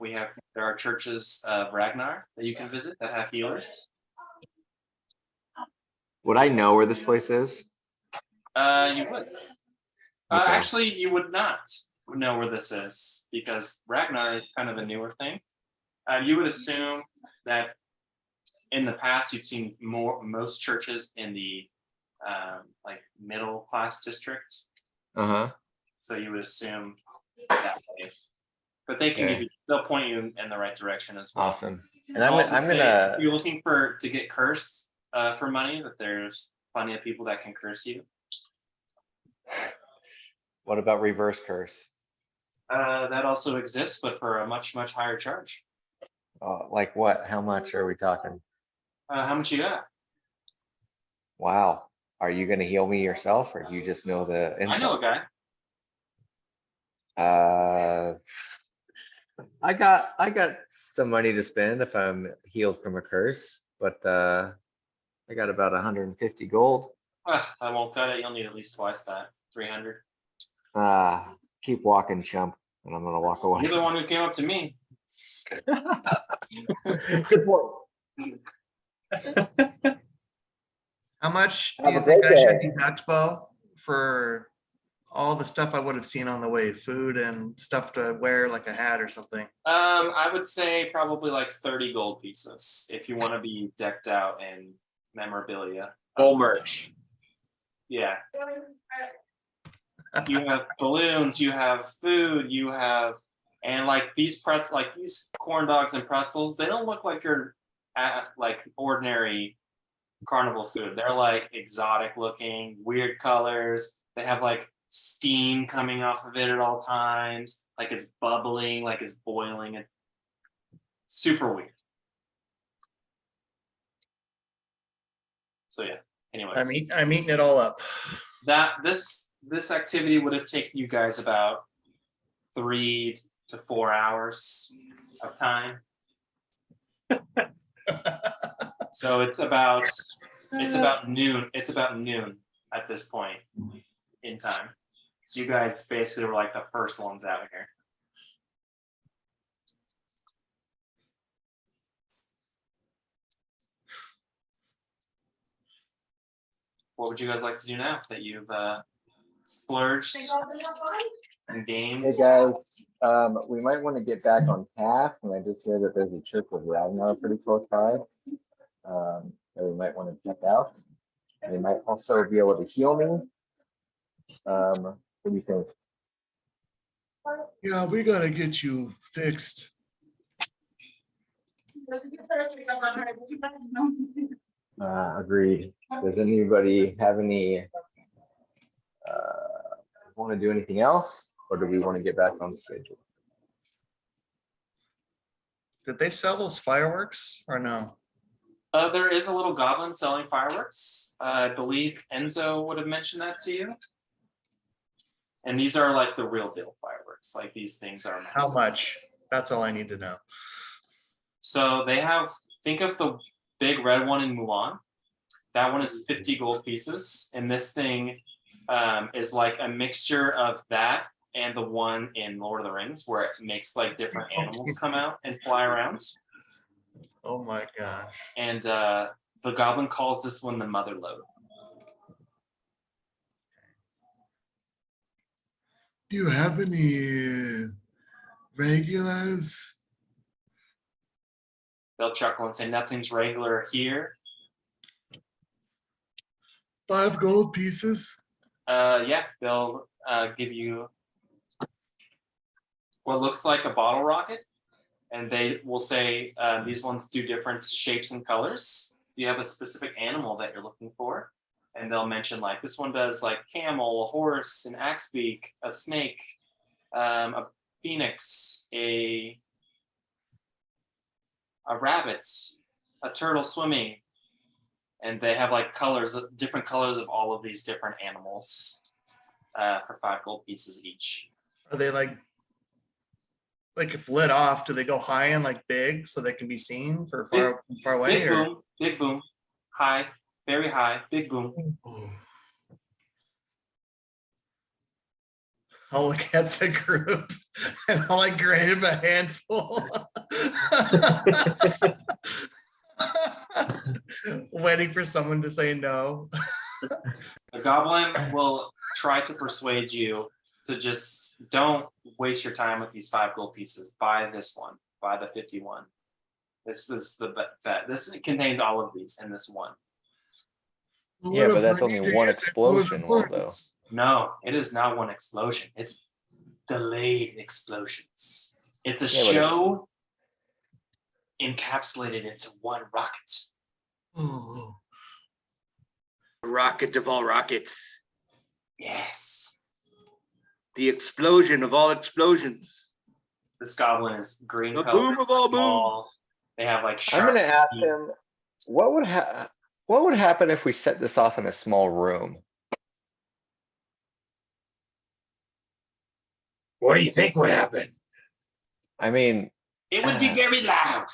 there are churches of Ragnar that you can visit that have healers. Would I know where this place is? You would. Okay. Actually, you would not know where this is because Ragnar is kind of a newer thing. You would assume that in the past you've seen most churches in the like middle class districts. Uh-huh. So you would assume that way. But they can they'll point you in the right direction as well. Awesome. And They'll also I'm say gonna. if you're looking to get cursed for money, that there's plenty of people that can curse you. What about reverse curse? That also exists, but for a much higher charge. Like what? How much are we talking? How much you got? Wow. Are you gonna heal me yourself, or do you just know the info? I know a guy. I got some money to spend if I'm healed from a curse, but I got about 150 gold. I won't cut it. You'll need at least twice that. 300. Keep walking, chump, and I'm gonna walk away. You're the one who came up to me. Good point. How much do Have you a think great I should day. deduct, Bo, for all the stuff I would have seen on the way, food and stuff to wear, like a hat or something? I would say probably like 30 gold pieces if you want to be decked out in memorabilia. Full merch. Yeah. You have balloons, you have food, you have, and like these like these corn dogs and pretzels, they don't look like your like ordinary carnival food. They're like exotic looking, weird colors. They have like steam coming off of it at all times, like it's bubbling, like it's boiling. It's super weird. So yeah. Anyways, I'm eating it all up. that this activity would have taken you guys about 3 to 4 hours of time. So it's about noon. It's about noon at this point in time. So you guys basically were like the first ones out here. What would you guys like to do now that you've splurged and gamed? Hey guys, we might want to get back on task, and I just hear that there's a church of Ragnar pretty close by. That we might want to check out. They might also be able to heal me. What do you think? Yeah, we gotta get you fixed. Agreed. Does anybody have any want to do anything else, or do we want to get back on schedule? Did they sell those fireworks or no? There is a little goblin selling fireworks. I believe Enzo would have mentioned that to you. And these are like the real deal fireworks. Like these things are massive. How much? That's all I need to know. So they have, think of the big red one in Mulan. That one is 50 gold pieces. And this thing is like a mixture of that and the one in Lord of the Rings, where it makes like different animals come out and fly around. Oh my gosh. And the goblin calls this one the mother load. Do you have any regulars? They'll chuckle and say, nothing's regular here. 5 gold pieces? Yeah, they'll give you what looks like a bottle rocket, and they will say these ones do different shapes and colors. Do you have a specific animal that you're looking for? And they'll mention like this one does like camel, a horse, an axebeak, a snake, a phoenix, a rabbit, a turtle swimming. And they have like colors, different colors of all of these different animals for 5 gold pieces each. Are they like if lit off, do they go high and like big so they can be seen for far away? Big boom, high, very high, big boom. Oh. I'll look at the group and I'll like grab a handful. Waiting for someone to say no. The goblin will try to persuade you to just don't waste your time with these 5 gold pieces. Buy this one, buy the 51. This is the bet. This contains all of these in this one. Yeah, but that's only one explosion, though. No, it is not one explosion. It's delayed explosions. It's a Yeah, show encapsulated into one rocket. Oh. Rocket of all rockets. Yes. The explosion of all explosions. This goblin is green The color. boom of all small. booms. They have like I'm sharp gonna ask teeth. him, what would happen if we set this off in a small room? What do you think would happen? I mean, It would be very loud.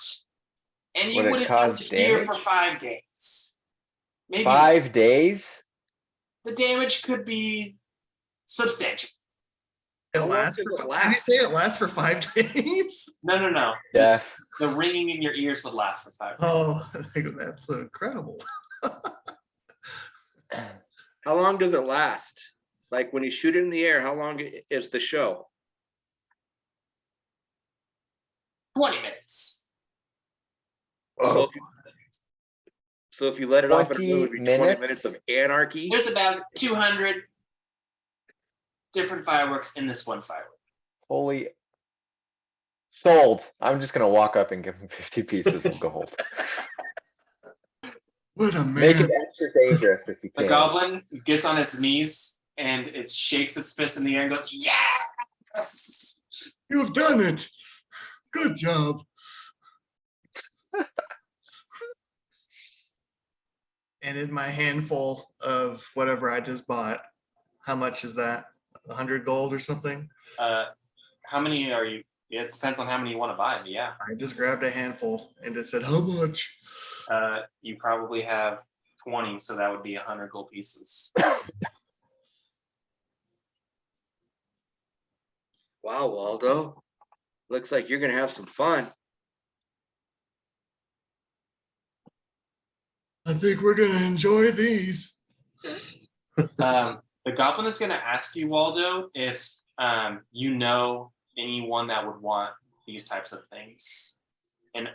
And you Would it wouldn't be able cause to hear damage? for 5 days. Maybe 5 days? the damage could be substantial. It How long lasts does for it Did you last? say it lasts for 5 days? No. Yeah. This- the ringing in your ears would last for 5 days. Oh, that's incredible. How long does it last? Like when you shoot it in the air, how long is the show? 20 minutes. So if you, so if you let it off in a 20 room, it would be 20 minutes? minutes of anarchy. There's about 200 different fireworks in this one firework. Holy. Sold. I'm just gonna walk up and give him 50 pieces of gold. What a Make it man. extra dangerous if you The can. goblin gets on its knees and it shakes its fist in the air and goes, yes! You've done it. Good job. And in my handful of whatever I just bought, how much is that? 100 gold or something? How many are you? Yeah, it depends on how many you want to buy. But yeah, I just grabbed a handful and it said, how much? you probably have 20, so that would be 100 gold pieces. Wow, Waldo. Looks like you're gonna have some fun. I think we're gonna enjoy these. The goblin is going to ask you, Waldo, if you know anyone that would want these types of things, and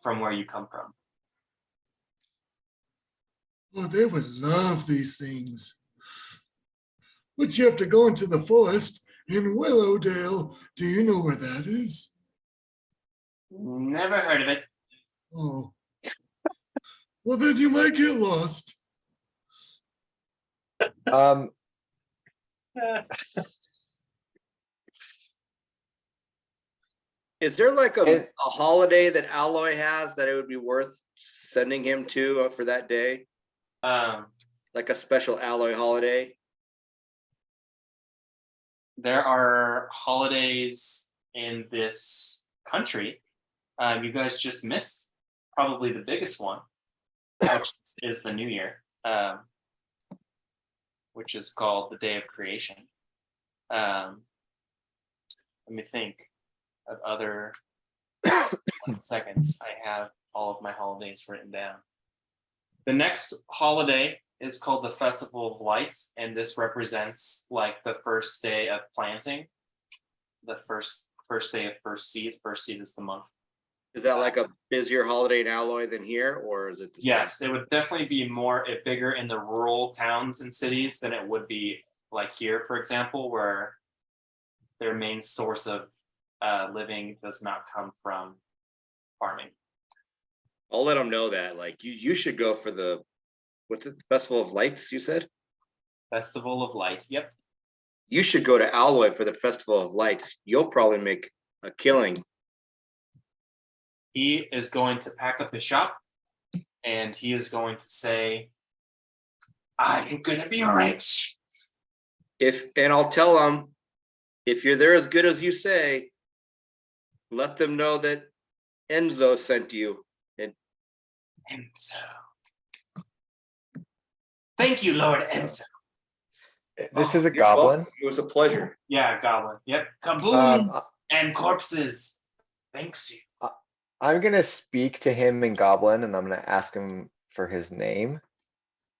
from where you come from. Oh, they would love these things. But you have to go into the forest in Willowdale. Do you know where that is? Never heard of it. Oh. Well, then you might get lost. Is there like a And- holiday that Alloy has that it would be worth sending him to for that day? Like a special Alloy holiday? There are holidays in this country. You guys just missed probably the biggest one, which is the New Year, which is called the Day of Creation. Let me think of other 1 seconds. I have all of my holidays written down. The next holiday is called the Festival of Lights, and this represents like the first day of planting, the first day of first seed. First seed is the month. Is that like a busier holiday in Alloy than here, or is it the same? Yes, it would definitely be bigger in the rural towns and cities than it would be like here, for example, where their main source of living does not come from farming. I'll let them know that. Like you should go for the what's it? Festival of Lights, you said? Festival of Lights. Yep. You should go to Alloy for the Festival of Lights. You'll probably make a killing. He is going to pack up his shop and he is going to say, I'm gonna be rich. And I'll tell them, if you're there as good as you say, let them know that Enzo sent you. Enzo. Thank you, Lord Enzo. This is a You're goblin. welcome. It was a pleasure. Yeah, goblin. Yep. Kabooms and Korpses. Thanks you. I'm gonna speak to him in goblin and I'm gonna ask him for his name.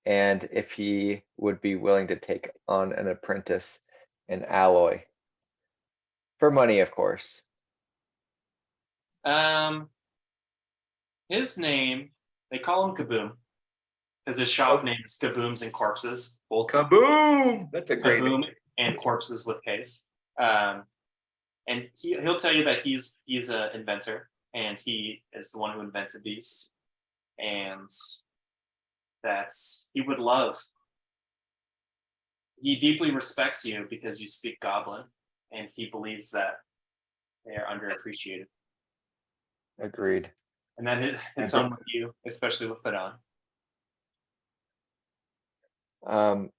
And if he would be willing to take on an apprentice in Alloy. For money, of course. His name, they call him Kaboom, because his shop name is Kabooms and Korpses. Both Kaboom! That's a great name. Kaboom and Korpses with K's. And he'll tell you that he's an inventor and he is the one who invented these, and he would love. He deeply respects you because you speak Goblin, and he believes that they are underappreciated. Agreed. And that it's on with you, especially with it on.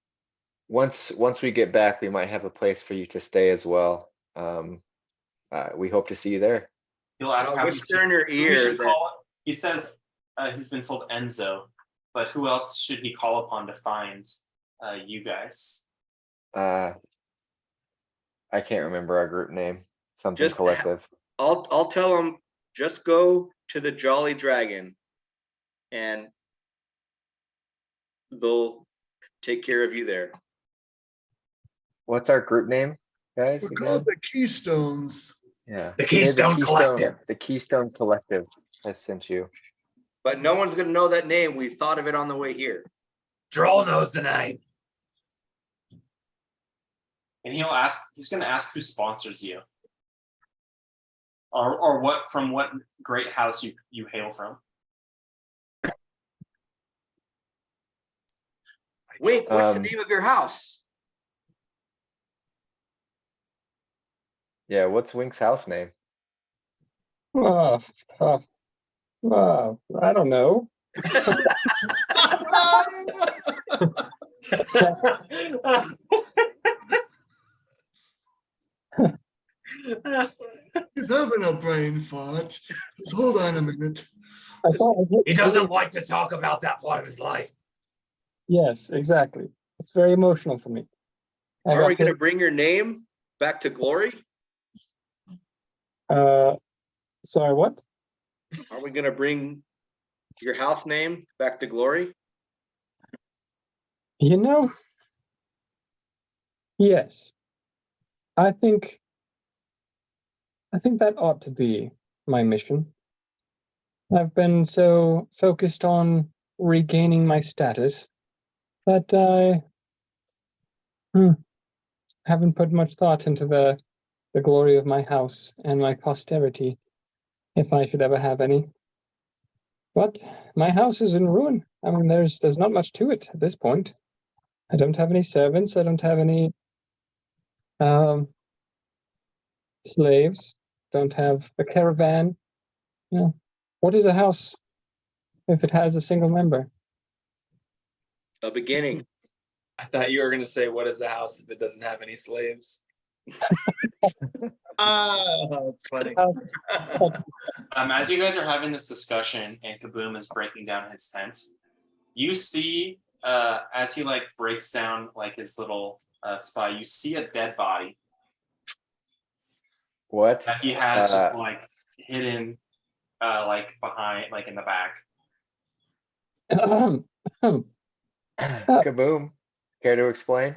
Once we get back, we might have a place for you to stay as well. We hope to see you there. He'll ask how Whisper in your who he ear should that- call it. He says he's been told Enzo, but who else should he call upon to find you guys? I can't remember our group name. Something Just- collective. I'll tell them, just go to the Jolly Dragon and they'll take care of you there. What's our group name, guys? We're again? called the Keystones. Yeah. The Keystone Collective. The Keystone Collective has sent you. But no one's gonna know that name. We thought of it on the way here. Droll knows the name. and he's gonna ask who sponsors you. Or what from what great house you hail from. Wink, what's the Um, name of your house? Yeah, what's Wink's house name? Oh, oh, oh, I don't know. He's having a brain fart. Just hold on a minute. I thought He doesn't like to talk about that part of his life. Yes, exactly. It's very emotional for me. I Are got we gonna hit- bring your name back to glory? Sorry, what? Are we gonna bring your house name back to glory? You know, yes. I think that ought to be my mission. I've been so focused on regaining my status that I haven't put much thought into the glory of my house and my posterity, if I should ever have any. But my house is in ruin. I mean, there's not much to it at this point. I don't have any servants. I don't have any slaves. Don't have a caravan. You know, what is a house if it has a single member? A beginning. I thought you were gonna say, "What is a house if it doesn't have any slaves?" That's funny. As you guys are having this discussion and Kaboom is breaking down his tent, you see as he like breaks down like his little spy, you see a dead body What? that he has just like hidden like behind, like in the back. Kaboom. Care to explain?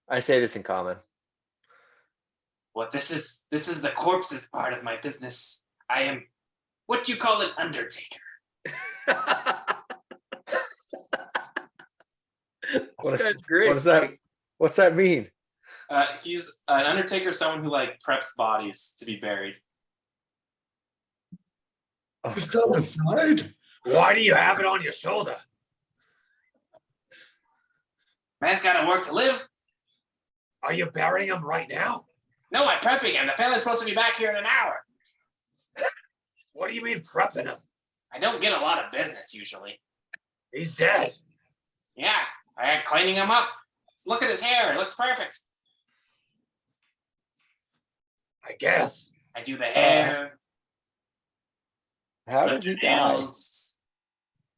I say this in common. Well, this is the corpses part of my business. I am what you call an undertaker. What, That's great. what does that? What's that mean? He's an undertaker, someone who like preps bodies to be buried. Just on the side? Why do you have it on your shoulder? Man's got to work to live. Are you burying him right now? No, I'm prepping him. The family's supposed to be back here in an hour. What do you mean prepping him? I don't get a lot of business usually. He's dead. Yeah, I'm cleaning him up. Look at his hair. It looks perfect. I guess. I do the hair. How clip did he the die? nails.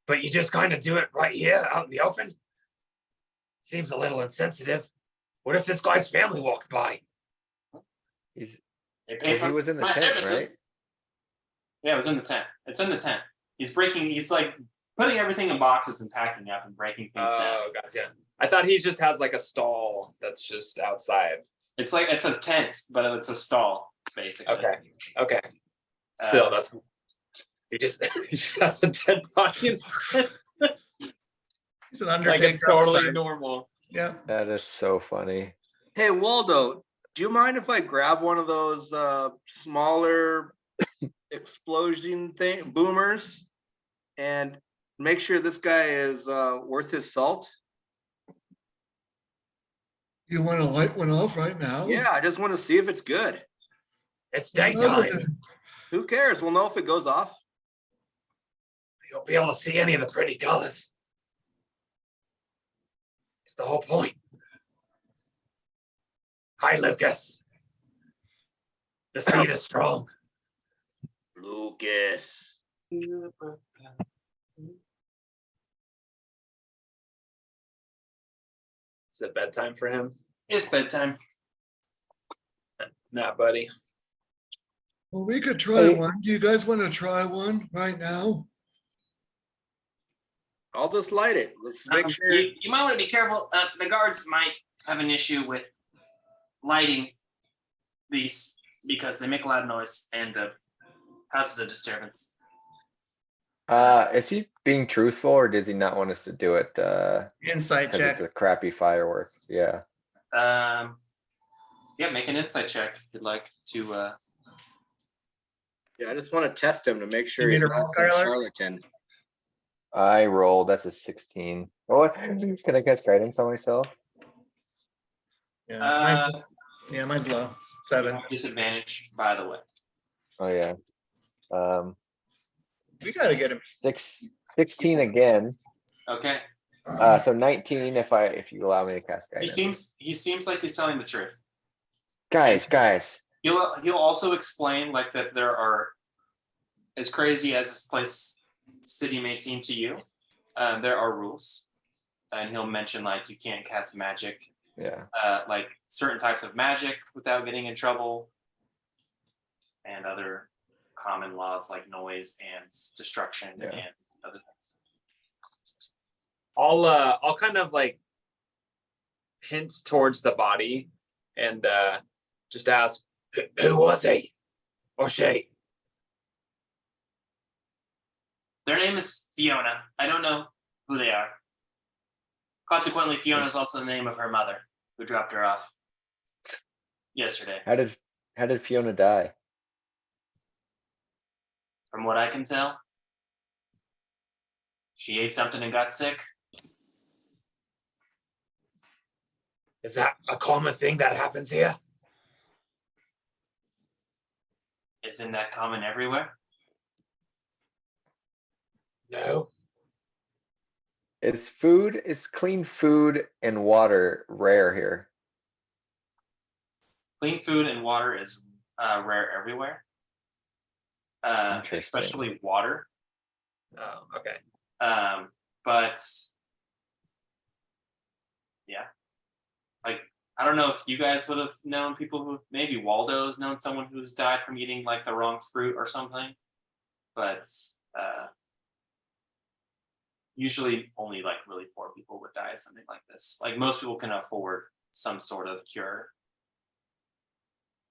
But you just kind of do it right here out in the open? Seems a little insensitive. What if this guy's family walked by? He's, They well, pay he for was in the my tent, services. right? Yeah, it was in the tent. It's in the tent. He's like putting everything in boxes and packing up and breaking things down. Oh, gotcha. I thought he just has like a stall that's just outside. It's a tent, but it's a stall, basically. Okay. Still, that's he just has a dead body. He's an Like undertaker. it's on the totally side. normal. Yeah. That is so funny. Hey, Waldo, do you mind if I grab one of those smaller explosion boomers and make sure this guy is worth his salt? You want to light one off right now? Yeah, I just want to see if it's good. It's daytime. Who cares? We'll know if it goes off. You'll be able to see any of the pretty colors. It's the whole point. Hi, Lucas. The seed is strong. Lucas. Is it bedtime for him? It's bedtime. Nah, buddy. Well, we could try Hey. one. Do you guys want to try one right now? I'll just light it. Let's make sure. You might want to be careful. The guards might have an issue with lighting these because they make a loud noise and causes a disturbance. Is he being truthful or does he not want us to do it? Insight 'Cause check. it's a crappy firework. Yeah. Yeah, make an insight check if you'd like to. Yeah, I just want to test him to make sure You he's need to not roll, some Skylar? charlatan. I rolled, that's a 16. Oh, can I cast guidance on myself? Yeah, Uh, mine's just, yeah, mine's low. You 7. have disadvantage, by the way. Oh, yeah. We gotta get him. 16 again. Okay. So 19 if you allow me to cast He guidance. seems like he's telling the truth. Guys. He'll also explain like that there are, as crazy as this city may seem to you, there are rules, and he'll mention like you can't cast magic, Yeah. like certain types of magic without getting in trouble, and other common laws like noise and destruction Yeah. and other things. I'll kind of like hint towards the body and just ask, who was he or she? Their name is Fiona. I don't know who they are. Consequently, Fiona is also the name of her mother, who dropped her off yesterday. How did Fiona die? From what I can tell, she ate something and got sick. Is that a common thing that happens here? Isn't that common everywhere? No. Is clean food and water rare here? Clean food and water is rare everywhere, Interesting. especially water. Oh, okay. But yeah, like I don't know if you guys would have known people who maybe Waldo's known someone who's died from eating like the wrong fruit or something, but usually only like really poor people would die of something like this. Like most people can afford some sort of cure.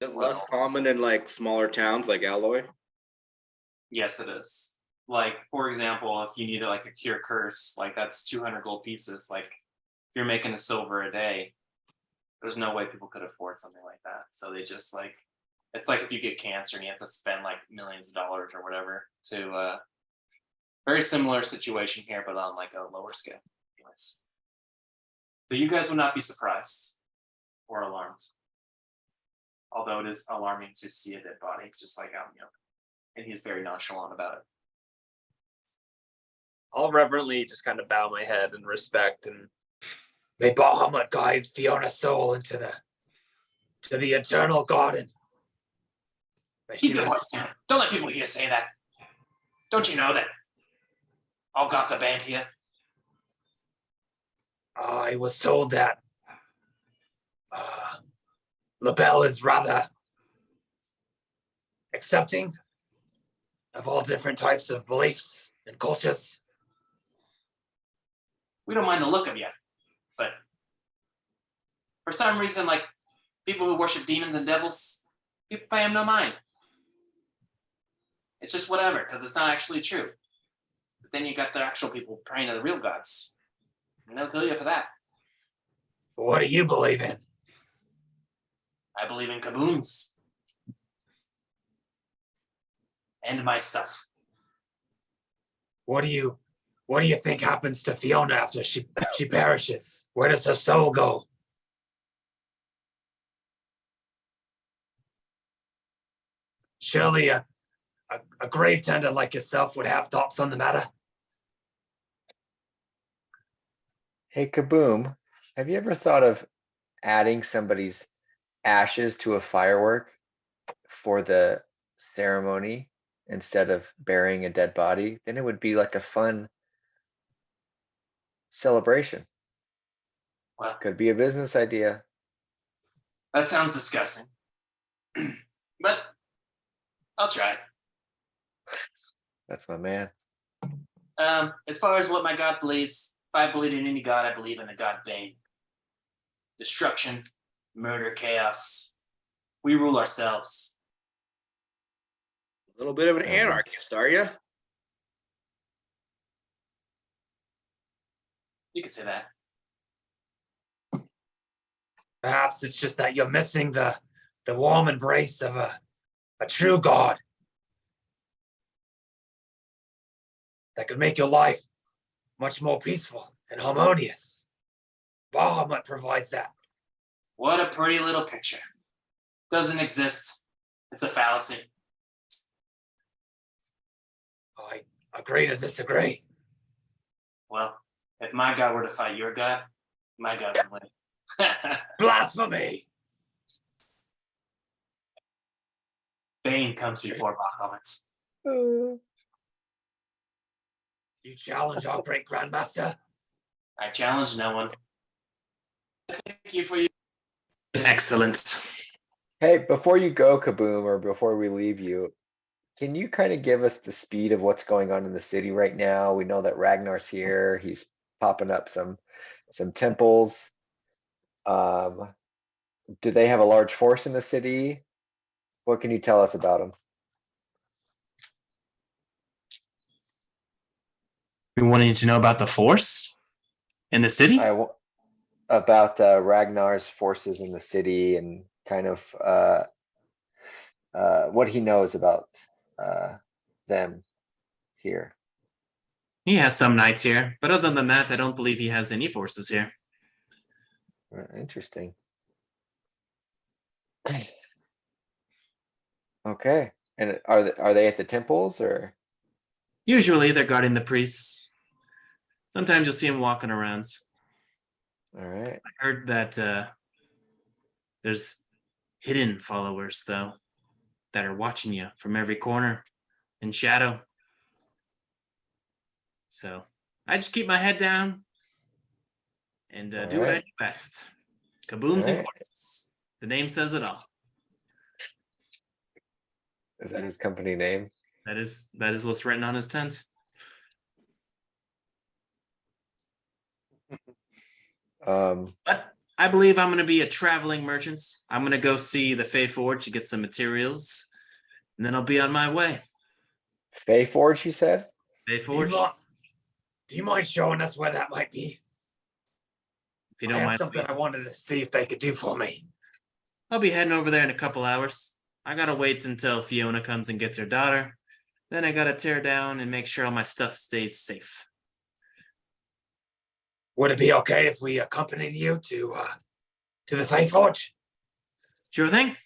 Is it less common in like smaller towns like Alloy? Yes, it is. Like, for example, if you need like a cure curse, like that's 200 gold pieces. Like, if you're making a silver a day, there's no way people could afford something like that. So they just like, it's like if you get cancer and you have to spend like millions of dollars or whatever to, very similar situation here, but on like a lower scale. Anyways. So you guys would not be surprised or alarmed. Although it is alarming to see a dead body, just like out in the open. And he's very nonchalant about it. I'll reverently just kind of bow my head in respect and May Bahamut guide Fiona's soul into the eternal garden. May she Keep your rest- voice down. Don't let people here say that. Don't you know that all gods are banned here? I was told that LaBelle is rather accepting of all different types of beliefs and cultures. We don't mind the look of you, but for some reason, like people who worship demons and devils, people pay them no mind. It's just whatever, because it's not actually true. But then you got the actual people praying to the real gods, and they'll kill you for that. What do you believe in? I believe in kaboons and myself. What do you think happens to Fiona after she perishes? Where does her soul go? Surely a grave tender like yourself would have thoughts on the matter. Hey, Kaboom, have you ever thought of adding somebody's ashes to a firework for the ceremony instead of burying a dead body? Then it would be like a fun celebration. Well, Could be a business idea. that sounds disgusting, but I'll try. That's my man. As far as what my god believes, if I believe in any god, I believe in the god Bane. Destruction, murder, chaos. We rule ourselves. A little bit of an Mhm. anarchist, are you? You can say that. Perhaps it's just that you're missing the warm embrace of a true god that could make your life much more peaceful and harmonious. Bahamut provides that. What a pretty little picture. Doesn't exist. It's a fallacy. I agree to disagree. Well, if my God were to fight your God, my God would win. Blasphemy! Bane comes before Bahamut. You challenge our great grandmaster? I challenge no one. Thank you for your excellent. Hey, before you go, Kaboom, or before we leave you, can you kind of give us the speed of what's going on in the city right now? We know that Ragnar's here. He's popping up some temples. Do they have a large force in the city? What can you tell us about them? We wanting to know about the force in the city? About Ragnar's forces in the city and kind of what he knows about them here. He has some knights here, but other than that, I don't believe he has any forces here. Interesting. Okay, and are they at the temples or? Usually they're guarding the priests. Sometimes you'll see him walking around. All right. I heard that there's hidden followers, though, that are watching you from every corner in shadow. So I just keep my head down and do what I right. do best. Kabooms and right. Korpses. The name says it all. Is that his company name? That is what's written on his tent. But I believe I'm going to be a traveling merchant. I'm going to go see the Fey Forge to get some materials, and then I'll be on my way. Fey Forge, you said? Fey Forge. Do you mind showing us where that might be? If you I don't had mind, something I wanted to see if they could do for me. I'll be heading over there in a couple hours. I gotta wait until Fiona comes and gets her daughter. Then I gotta tear down and make sure all my stuff stays safe. Would it be okay if we accompanied you to the Fey Forge? Sure thing.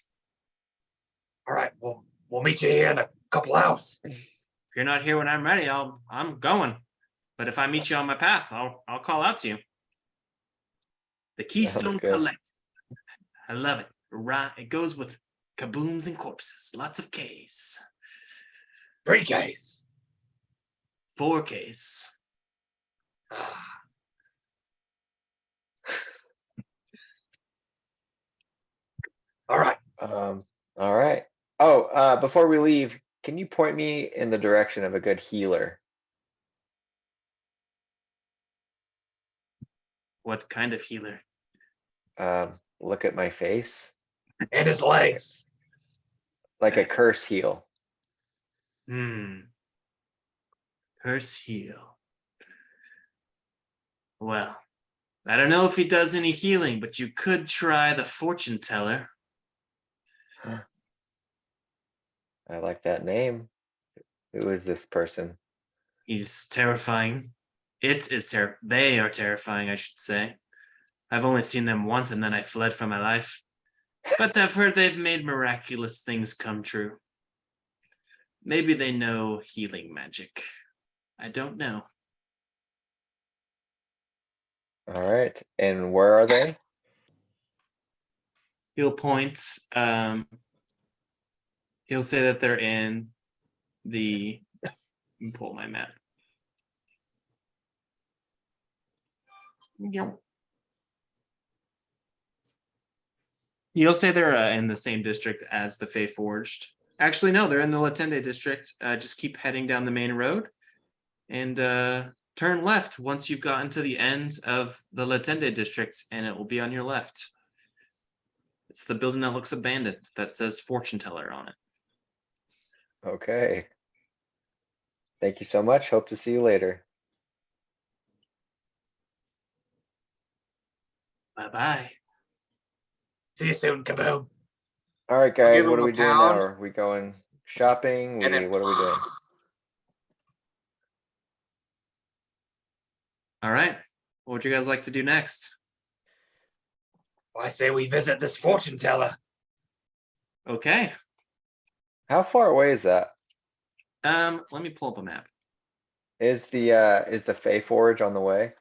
All right, we'll meet you here in a couple hours. If you're not here when I'm ready, I'm going. But if I meet you on my path, I'll call out to you. The Keystone good. Collect. I love it. Right, it goes with Kabooms and Korpses. Lots of K's. 3 Ks. 4 K's. All right. All right. Oh, before we leave, can you point me in the direction of a good healer? What kind of healer? Look at my face. And his legs. Like a curse heal. Curse heal. Well, I don't know if he does any healing, but you could try the fortune teller. I like that name. Who is this person? He's terrifying. They are terrifying, I should say. I've only seen them once and then I fled for my life. But I've heard they've made miraculous things come true. Maybe they know healing magic. I don't know. All right. And where are they? He'll point. He'll say that they're in the. Let me pull my map. He'll say they're in the same district as the Fey Forged. Actually, no, they're in the Latende district. Just keep heading down the main road and turn left once you've gotten to the end of the Latende district, and it will be on your left. It's the building that looks abandoned that says fortune teller on it. Okay. Thank you so much. Hope to see you later. Bye-bye. See you soon, Kaboom. All right, I'll give guys, what him are a we doing now? pound. Are we going shopping? And then What are we doing? All right. What would you guys like to do next? I say we visit this fortune teller. Okay. How far away is that? Let me pull up a map. Is the Fey Forge on the way?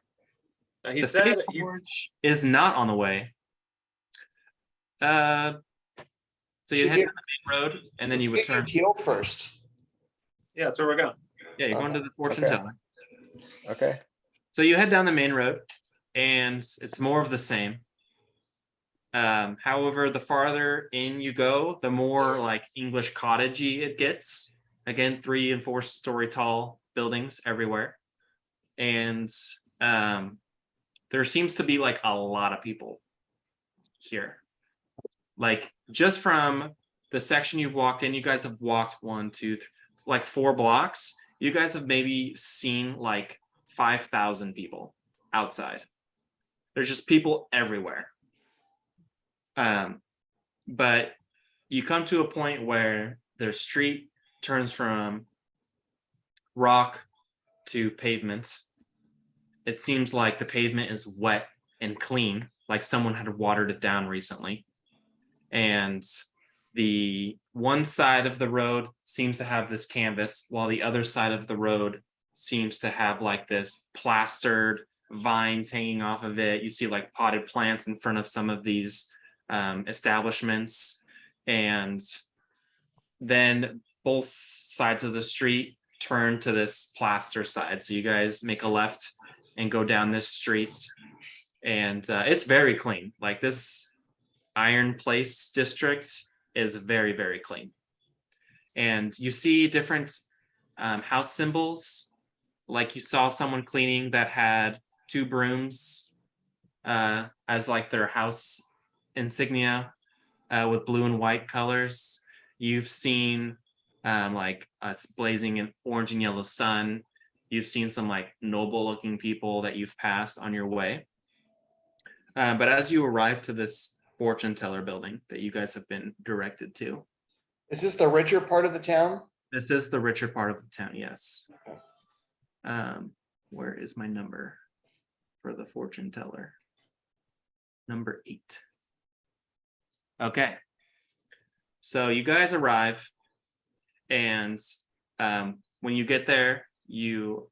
He The said Fey you- Forge is not on the way. So you Should head get- down the main road and then you would Let's get turn. healed first. yeah, that's where we're going. Yeah, you're going to the fortune Okay. teller. Okay, So you head down the main road and it's more of the same. However, the farther in you go, the more like English cottagey it gets. Again, 3 and 4 story tall buildings everywhere. And there seems to be like a lot of people here. Like just from the section you've walked in, you guys have walked 1, 2, 3, like 4 blocks. You guys have maybe seen like 5,000 people outside. There's just people everywhere. But you come to a point where their street turns from rock to pavement. It seems like the pavement is wet and clean, like someone had watered it down recently. And the one side of the road seems to have this canvas, while the other side of the road seems to have like this plastered vines hanging off of it. You see like potted plants in front of some of these establishments. And then both sides of the street turn to this plaster side. So you guys make a left and go down this street. And it's very clean. Like this Iron Place district is very, very clean. And you see different house symbols. Like you saw someone cleaning that had 2 brooms as like their house insignia with blue and white colors. You've seen like us blazing an orange and yellow sun. You've seen some like noble looking people that you've passed on your way. But as you arrive to this fortune teller building that you guys have been directed to. Is this the richer part of the town? This is the richer part of the town, yes. Where is my number for the fortune teller? Number 8. Okay. So you guys arrive, and when you get there, you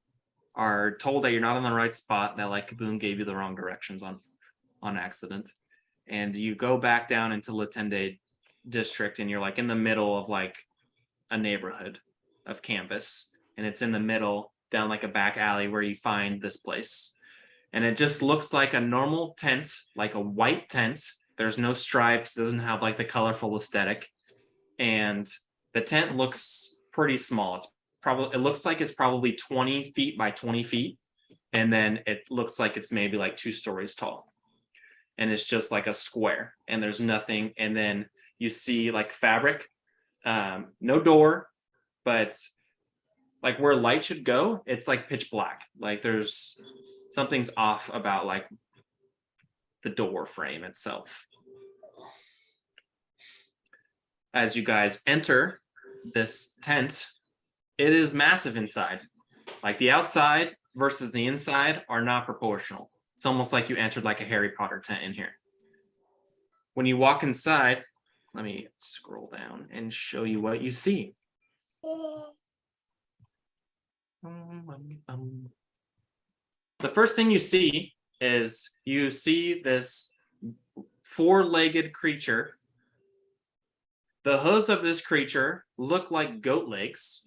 are told that you're not on the right spot, that like Kaboom gave you the wrong directions on accident. And you go back down into Latende district, and you're like in the middle of like a neighborhood of canvas, and it's in the middle down like a back alley where you find this place. And it just looks like a normal tent, like a white tent. There's no stripes, doesn't have like the colorful aesthetic. And the tent looks pretty small. It looks like it's probably 20 feet by 20 feet. And then it looks like it's maybe like 2 stories tall. And it's just like a square, and there's nothing. And then you see like fabric, no door, but like where light should go, it's like pitch black. Like there's something's off about like the door frame itself. As you guys enter this tent, it is massive inside. Like the outside versus the inside are not proportional. It's almost like you entered like a Harry Potter tent in here. When you walk inside, let me scroll down and show you what you see. The first thing you see is you see this 4-legged creature. The hooves of this creature look like goat legs.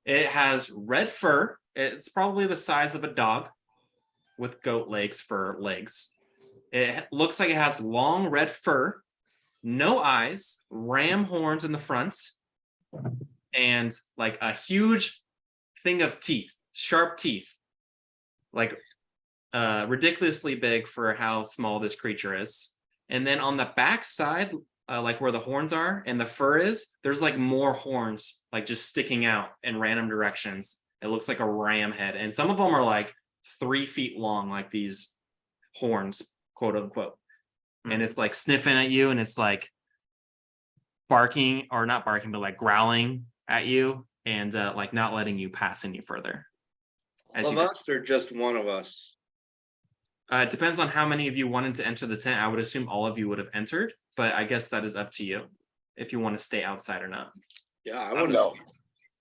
It has red fur. It's probably the size of a dog with goat legs for legs. It looks like it has long red fur, no eyes, ram horns in the front, and like a huge thing of teeth, sharp teeth, like ridiculously big for how small this creature is. And then on the back side, like where the horns are and the fur is, there's like more horns, like just sticking out in random directions. It looks like a ram head. And some of them are like 3 feet long, like these horns, quote unquote. and it's like sniffing at you, and it's like barking, or not barking, but like growling at you, and like not letting you pass any further. As All you of us or just one of us? It depends on how many of you wanted to enter the tent. I would assume all of you would have entered, but I guess that is up to you if you want to stay outside or not. Yeah, I I'm want to. going.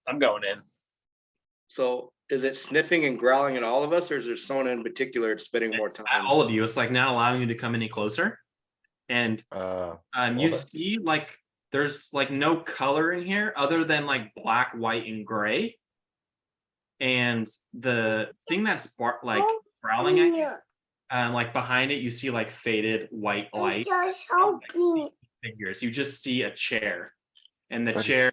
I'm going in. So is it sniffing and growling at all of us, or is there someone in particular it's spending more It's at time? all of you. It's like not allowing you to come any closer. And you Well, see like there's like no color in here other than like black, white, and gray. And the thing that's like growling at you, like behind it, you see like faded white light. You don't, like, see figures. You just see a chair, and the chair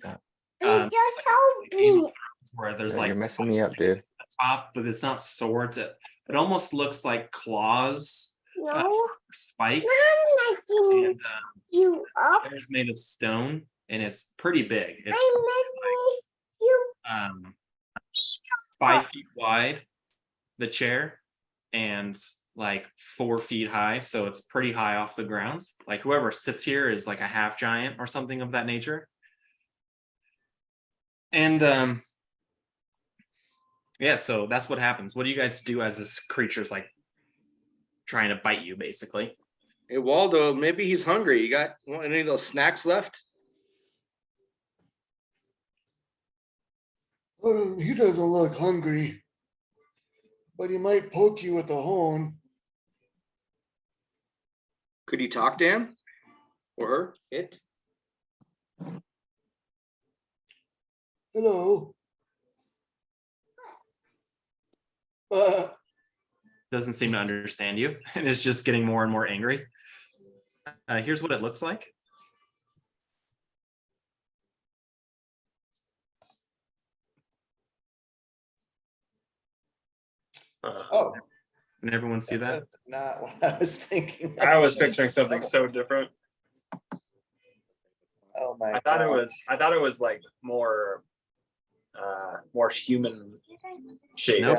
where there's like you're messing me up, dude. top, but it's not swords. It almost looks like claws, spikes, and it's made of stone, and it's pretty big. It's like, 5 feet wide, the chair, and like 4 feet high, so it's pretty high off the ground. Like whoever sits here is like a half giant or something of that nature. And yeah, so that's what happens. What do you guys do as this creature's like trying to bite you, basically? Hey, Waldo, maybe he's hungry. You got any of those snacks left? He doesn't look hungry, but he might poke you with a horn. Could you talk to him? Or her? It? Hello. Doesn't seem to understand you, and is just getting more and more angry. Here's what it looks like. Oh, Can everyone see that? that's not what I was thinking. I was picturing something so different. Oh my I thought God. it was like more human shaped. Nope.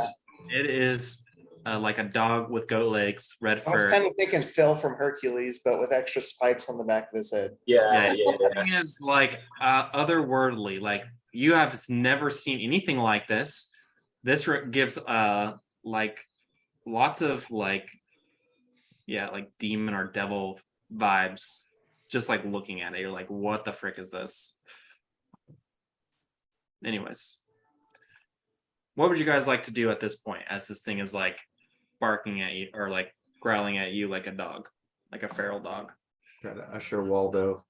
It is like a dog with goat legs, red I was fur. kind of thinking Phil from Hercules, but with extra spikes on the back of his head. Yeah. The thing is like otherworldly. Like you have never seen anything like this. This gives like lots of like demon or devil vibes. Just like looking at it, you're like, what the frick is this? Anyways, what would you guys like to do at this point, as this thing is like barking at you or like growling at you like a dog, like a feral dog? Try to usher Waldo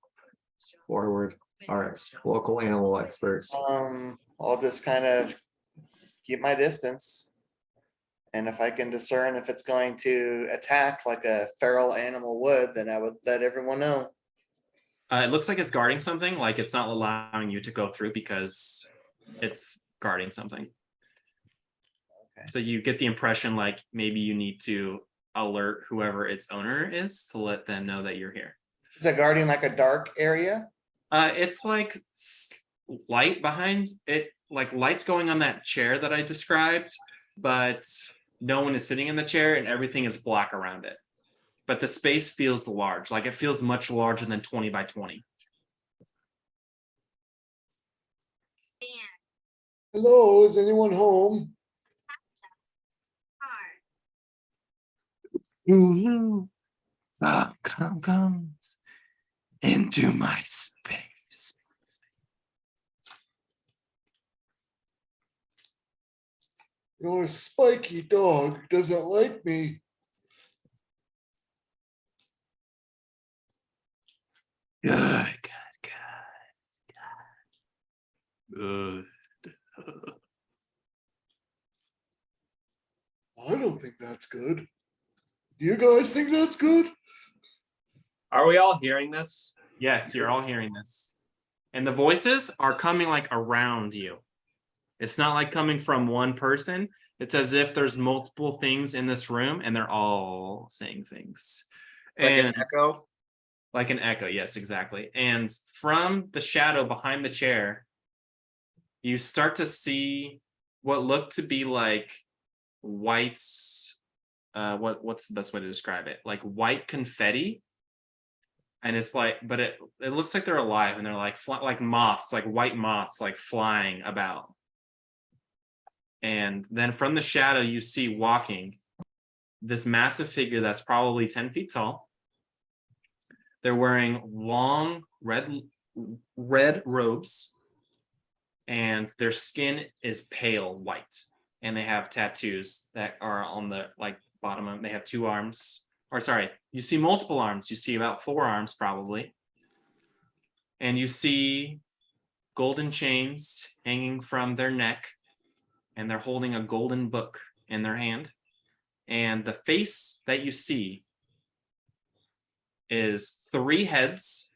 forward. All right, local animal expert. I'll just kind of keep my distance. And if I can discern if it's going to attack like a feral animal would, then I would let everyone know. It looks like it's guarding something, like it's not allowing you to go through because it's guarding something. Okay. So you get the impression like maybe you need to alert whoever its owner is to let them know that you're here. Is it guarding like a dark area? It's like light behind it, like lights going on that chair that I described, but no one is sitting in the chair and everything is black around it. But the space feels large, like it feels much larger than 20 by 20. Hello, is anyone home? Comes into my space. Your spiky dog doesn't like me. Good. I don't think that's good. Do you guys think that's good? Are we all hearing this? Yes, you're all hearing this. And the voices are coming like around you. It's not like coming from one person. It's as if there's multiple things in this room and they're all saying things. Like and an echo? Like an echo, yes, exactly. And from the shadow behind the chair, you start to see what looked to be like white, what's the best way to describe it? Like white confetti And it's like, but it looks like they're alive, and they're like like moths, like white moths, like flying about. And then from the shadow, you see walking this massive figure that's probably 10 feet tall. They're wearing long red robes, and their skin is pale white, and they have tattoos that are on the like bottom of them. They have 2 arms, or sorry, you see multiple arms. You see about 4 arms probably, and you see golden chains hanging from their neck, and they're holding a golden book in their hand. And the face that you see is 3 heads,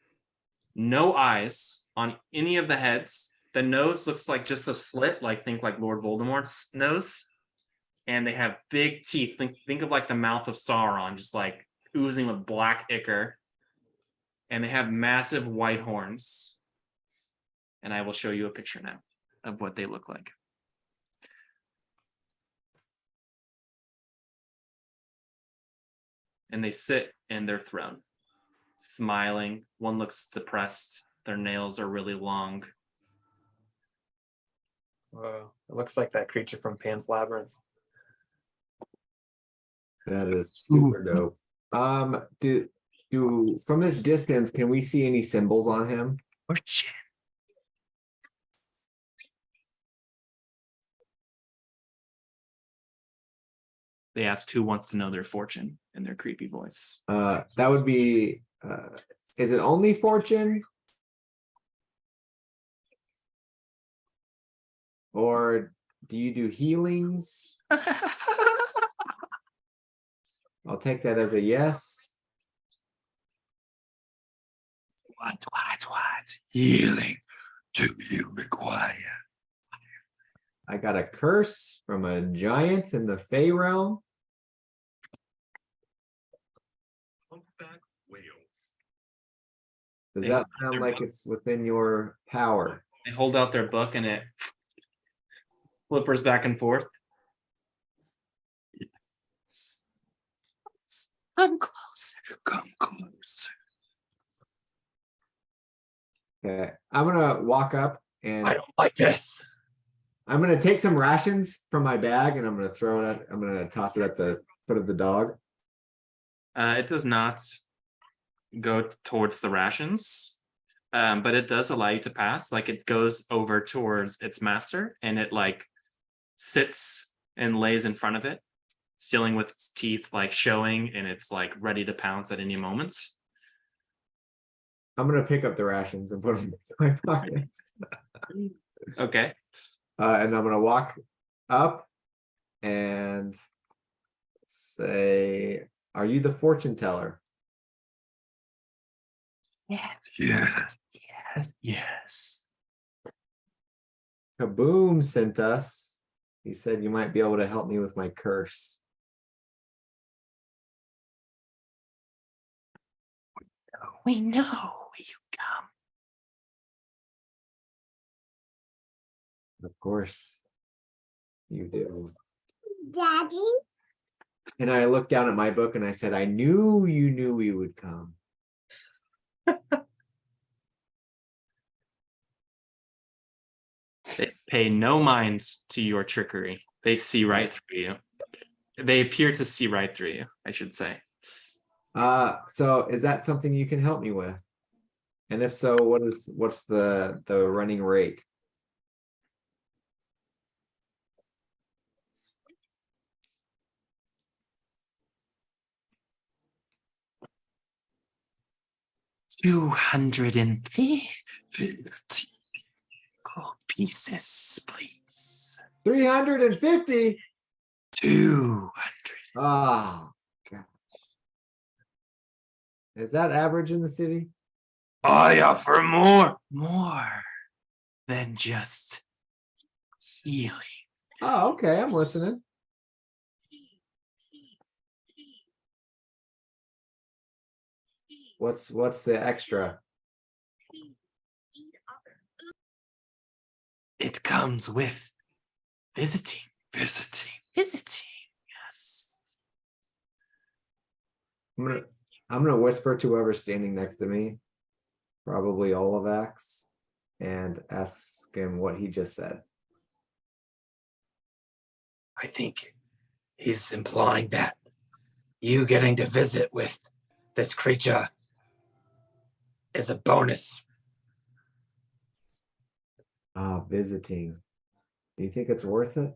no eyes on any of the heads. The nose looks like just a slit, like think like Lord Voldemort's nose. And they have big teeth. Think of like the mouth of Sauron, just like oozing with black ichor. And they have massive white horns. And I will show you a picture now of what they look like. And they sit in their throne, smiling. One looks depressed. Their nails are really long. Whoa, it looks like that creature from Pan's Labyrinth. That is super dope. Do from this distance, can we see any symbols on him? They ask who wants to know their fortune in their creepy voice. That would be, is it only fortune? Or do you do healings? I'll take that as a yes. What healing do you require? I got a curse from a giant in the Fey realm. Humpback whales. Does They that hold sound their like book. it's within your power? They hold out their book and it flippers back and forth. Come closer. Come closer. Okay, I'm gonna walk up and I don't like this. I'm gonna take some rations from my bag and I'm gonna throw it at, I'm gonna toss it at the foot of the dog. It does not go towards the rations, but it does allow you to pass. Like it goes over towards its master, and it like sits and lays in front of it, stealing with its teeth like showing, and it's like ready to pounce at any moment. I'm gonna pick up the rations and put them in my pocket. Okay. And I'm gonna walk up and say, "Are you the fortune teller?" Yes. Kaboom sent us. He said you might be able to help me with my curse. We know you come. Of course, you do. Daddy? And I looked down at my book and I said, "I knew you knew we would come." They pay no mind to your trickery. They see right through you. They appear to see right through you, I should say. So is that something you can help me with? And if so, what's the running rate? $250 gold pieces, please. 350. 200. Oh, God. Is that average in the city? I offer more than just healing. Oh, okay. I'm listening. What's the extra? It comes with visiting. Yes. I'm I'm gonna whisper to whoever's standing next to me, probably Olivax, and ask him what he just said. I think he's implying that you getting to visit with this creature is a bonus. Ah, visiting. Do you think it's worth it?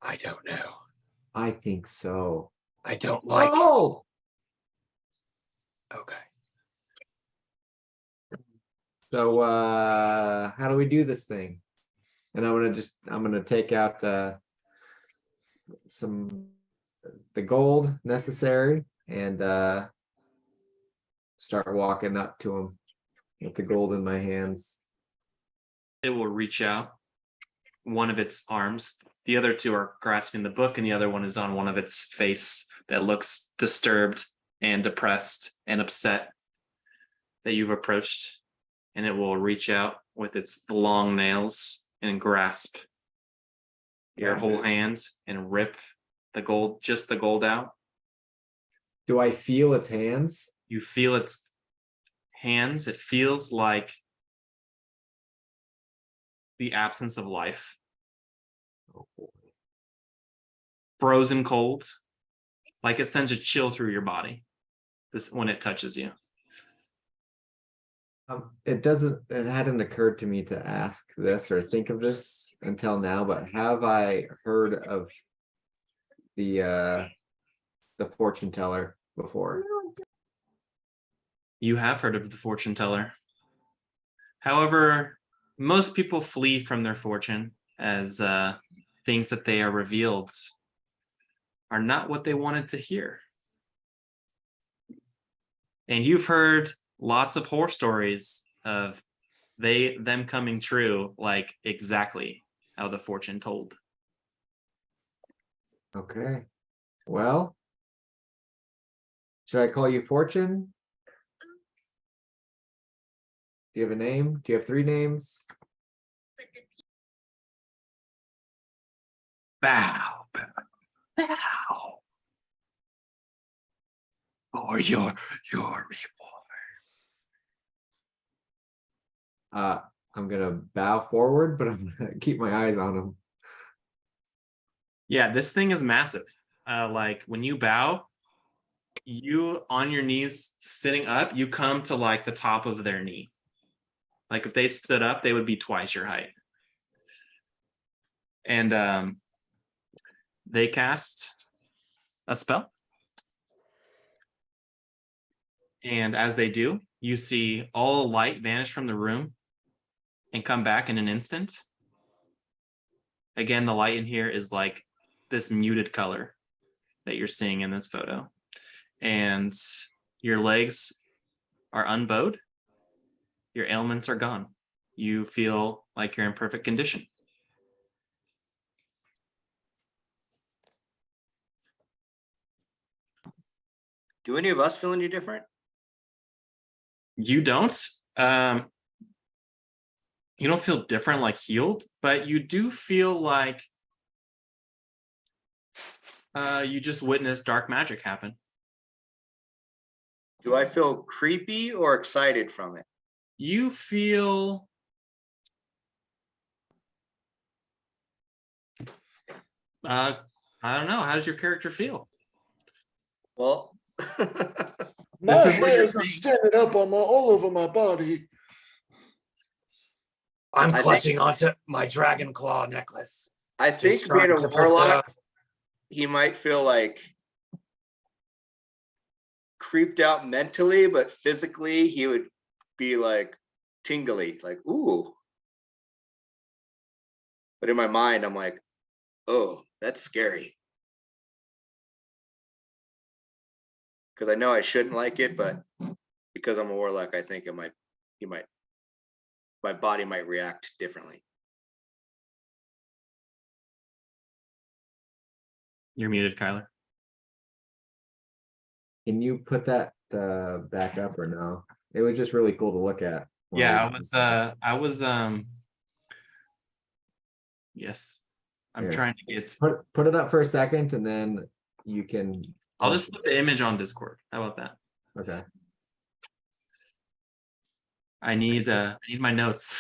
I don't know. I think so. I don't like. Oh! Okay. So how do we do this thing? And I'm gonna take out the gold necessary and start walking up to him with the gold in my hands. It will reach out one of its arms. The other two are grasping the book, and the other one is on one of its face that looks disturbed and depressed and upset that you've approached. And it will reach out with its long nails and grasp your whole hand and rip the gold, just the gold out. Do I feel its hands? You feel its hands. It feels like the absence of life. Oh boy. Frozen cold. Like it sends a chill through your body when it touches you. It hadn't occurred to me to ask this or think of this until now, but have I heard of the fortune teller before? You have heard of the fortune teller. However, most people flee from their fortune as things that they are revealed are not what they wanted to hear. And you've heard lots of horror stories of them coming true, like exactly how the fortune told. Okay. Well, should I call you Fortune? Do you have a name? Do you have 3 names? Bow, bow, bow. For your reward. I'm gonna bow forward, but I'm gonna keep my eyes on him. Yeah, this thing is massive. Like when you bow, you on your knees sitting up, you come to like the top of their knee. Like if they stood up, they would be twice your height. And they cast a spell. And as they do, you see all light vanish from the room and come back in an instant. Again, the light in here is like this muted color that you're seeing in this photo. And your legs are unbowed. Your ailments are gone. You feel like you're in perfect condition. Do any of us feel any different? You don't. You don't feel different, like healed, but you do feel like you just witnessed dark magic happen. Do I feel creepy or excited from it? You feel I don't know. How does your character feel? Well, This is what you're hairs are seeing. standing up on all over my body. I'm I think- clutching onto my dragon claw necklace. I think Just being trying a to lift it warlock, up. he might feel like creeped out mentally, but physically he would be like tingly, like, ooh. But in my mind, I'm like, oh, that's scary. Because I know I shouldn't like it, but because I'm a warlock, I think my body might react differently. You're muted, Kyler. Can you put that back up or no? It was just really cool to look at. Yeah, yes. I'm Here. trying to get Put it up for a second and then you can. I'll just put the image on Discord. How about that? Okay. I need my notes.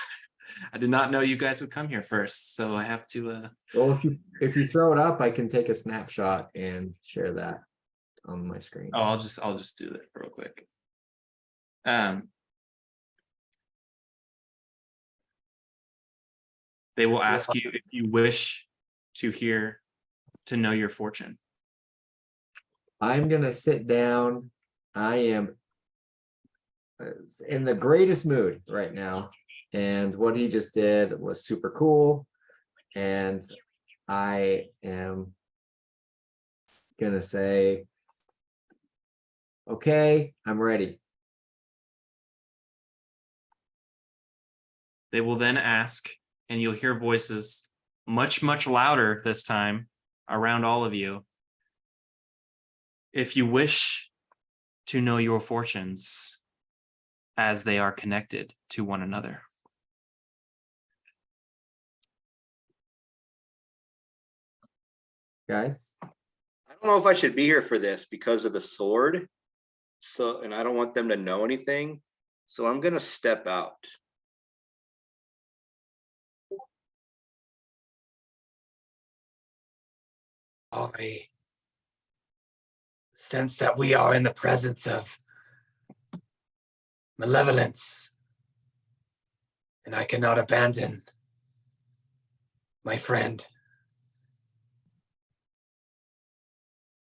I did not know you guys would come here first, so I have to. Well, if you throw it up, I can take a snapshot and share that on my screen. Oh, I'll just do it real quick. They will ask you if you wish to know your fortune. I'm gonna sit down. I am in the greatest mood right now, and what he just did was super cool, and I am gonna say, okay, I'm ready. They will then ask, and you'll hear voices much, much louder this time around all of you. If you wish to know your fortunes as they are connected to one another. Guys, I don't know if I should be here for this because of the sword. So, and I don't want them to know anything. So I'm gonna step out. I sense that we are in the presence of malevolence, and I cannot abandon my friend.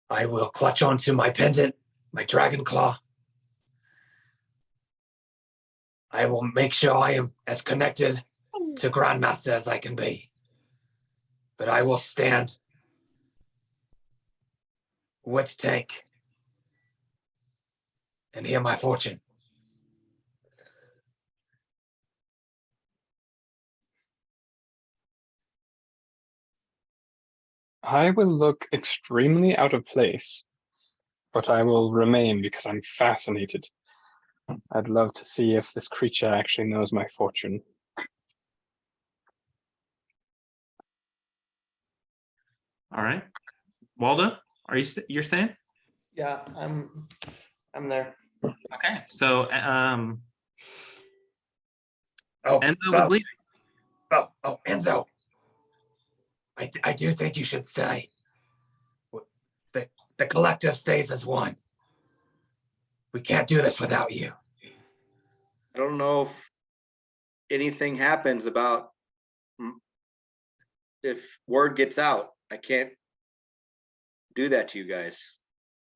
I will clutch onto my pendant, my dragon claw. I will make sure I am as connected to Grandmaster as I can be. But I will stand with Tink and hear my fortune. I will look extremely out of place, but I will remain because I'm fascinated. I'd love to see if this creature actually knows my fortune. All right. Waldo, you're staying? Yeah, I'm there. Okay. So Oh, Enzo was leaving. Oh, Enzo. I do think you should stay. The collective stays as one. We can't do this without you. I don't know if anything happens about if word gets out. I can't do that to you guys.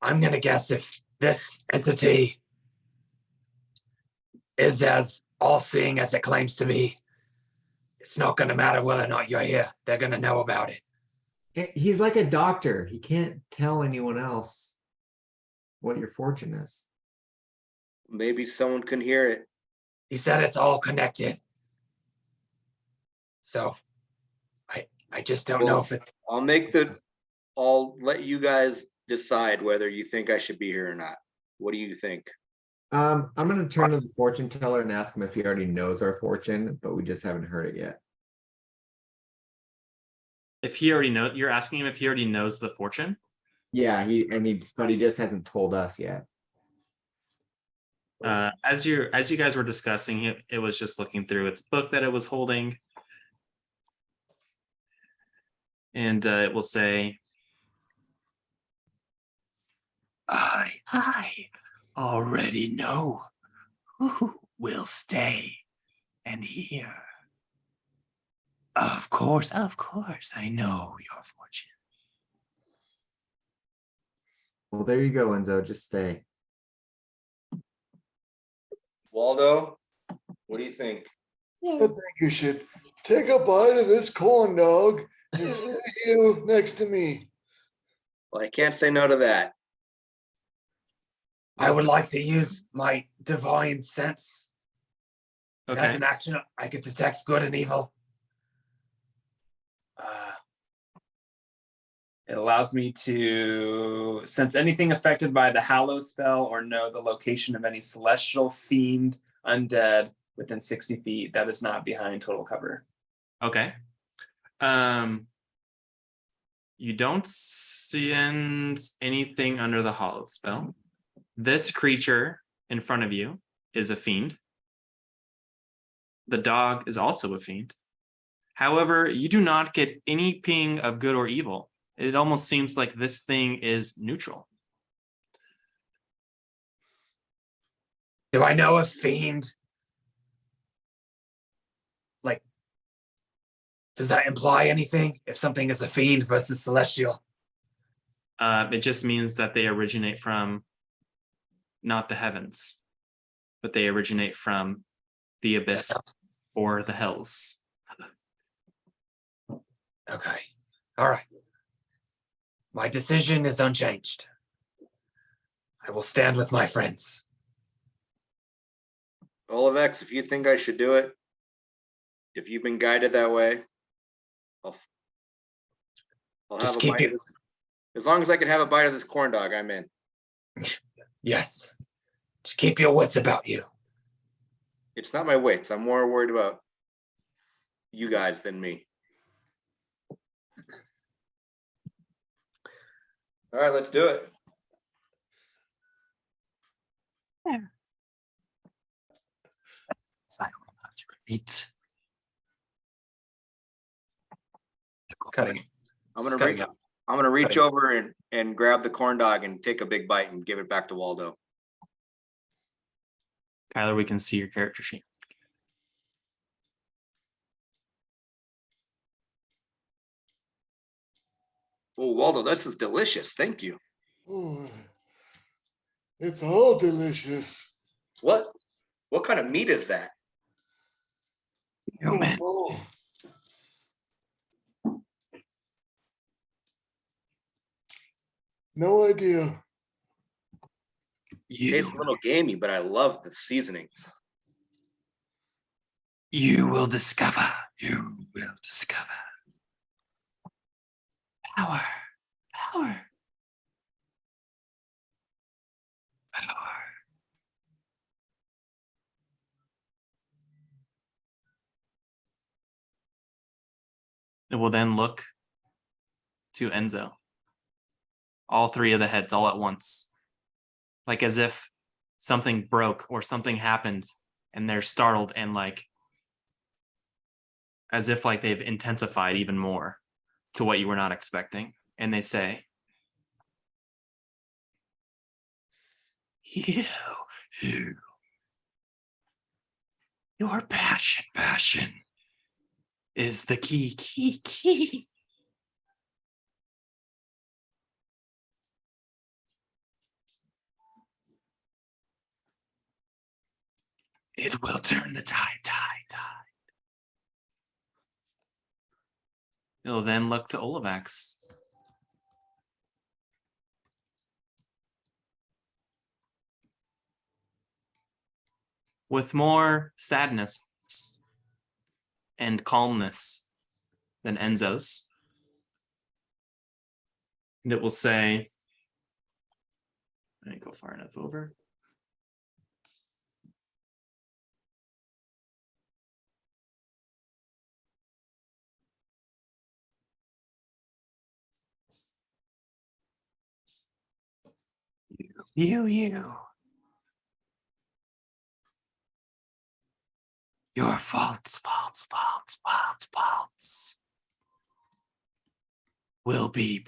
I'm gonna guess if this entity is as all-seeing as it claims to be, it's not gonna matter whether or not you're here. They're gonna know about it. He's like a doctor. He can't tell anyone else what your fortune is. Maybe someone can hear it. He said it's all connected. So I just don't know if it's. I'll let you guys decide whether you think I should be here or not. What do you think? I'm gonna turn to the fortune teller and ask him if he already knows our fortune, but we just haven't heard it yet. If he already knows, you're asking him if he already knows the fortune? Yeah, but he just hasn't told us yet. As you guys were discussing it was just looking through its book that it was holding. And it will say, I already know who will stay and hear. Of course, I know your fortune. Well, there you go, Enzo. Just stay. Waldo, what do you think? I think you should take a bite of this corn dog and sit you next to me. Well, I can't say no to that. I would like to use my divine sense. Okay. As an action, I could detect good and evil. It allows me to sense anything affected by the Hallow spell or know the location of any celestial, fiend, undead within 60 feet that is not behind total cover. Okay. You don't sense anything under the hollow spell. This creature in front of you is a fiend. The dog is also a fiend. However, you do not get any ping of good or evil. It almost seems like this thing is neutral. Do I know a fiend? Like, does that imply anything if something is a fiend versus celestial? It just means that they originate from not the heavens, but they originate from the abyss or the hells. Okay. All right. My decision is unchanged. I will stand with my friends. Olivex, if you think I should do it, if you've been guided that way, I'll Just have a keep bite you- of this. As long as I can have a bite of this corn dog, I'm in. Yes. Just keep your wits about you. It's not my wits. I'm more worried about you guys than me. All right, let's do it. Eat. Cutting. I'm gonna Setting reach. up. I'm gonna reach Cutting. over and grab the corn dog and take a big bite and give it back to Waldo. Kyler, we can see your character sheet. Oh, Waldo, this is delicious. Thank you. Oh, it's all delicious. What kind of meat is that? Human. Oh. No idea. Tastes a little gamey, but I love the seasonings. You will discover. You will discover. Power. Power. Power. It will then look to Enzo. All three of the heads all at once. Like as if something broke or something happened and they're startled and like as if like they've intensified even more to what you were not expecting. And they say, you, your passion is the key. It will turn the tide. It'll then look to Olivax. With more sadness and calmness than Enzo's. And it will say, I didn't go far enough over. You. Your faults will be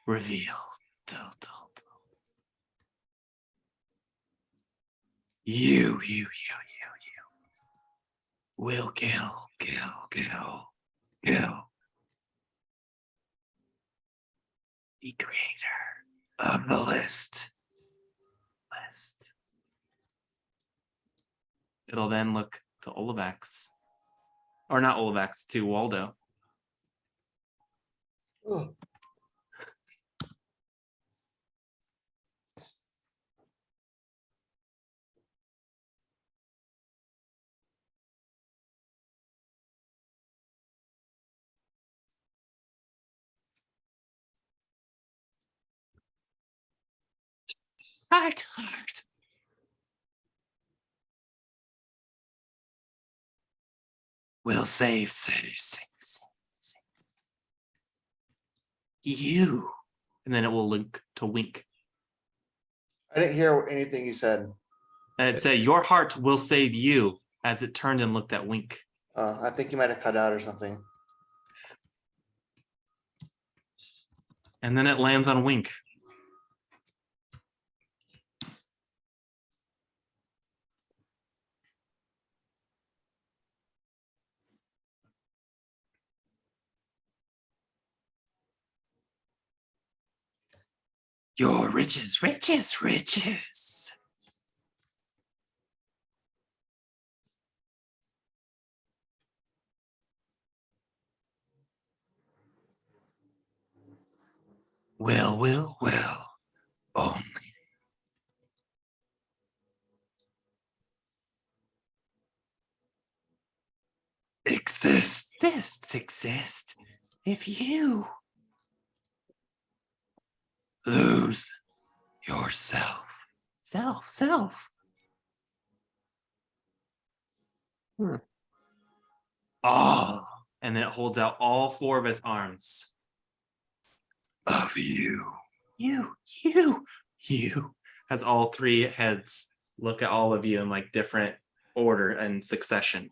revealed. You will kill. The creator of the list. It'll then look to Olivax. Or not Olivax, to Waldo. Oh. Heart. We'll save. You. And then it will link to wink. I didn't hear anything you said. And it said, your heart will save you, as it turned and looked at Wink. I think you might have cut out or something. And then it lands on Wink. Your riches, riches, riches. Will. Only. Exist. If you lose yourself. Self. Oh, and then it holds out all four of its arms. Of you. You. Has all three heads look at all of you in like different order and succession.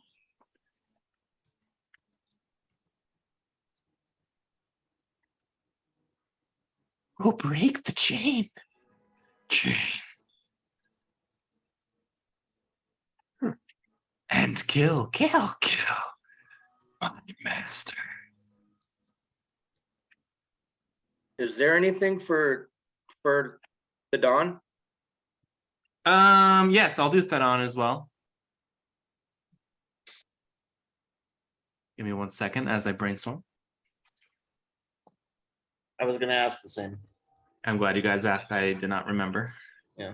We'll break the chain. And kill. My master. Is there anything for the Dawn? Yes, I'll do Thadon as well. Give me 1 second as I brainstorm. I was gonna ask the same. I'm glad you guys asked. I did not remember. Yeah.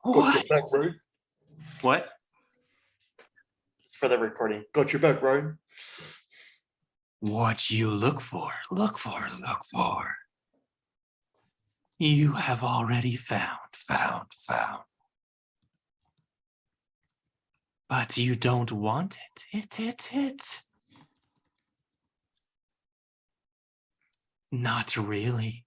What? What? It's for the recording. Got your back, right? What you look for. You have already found. But you don't want it. It. Not really.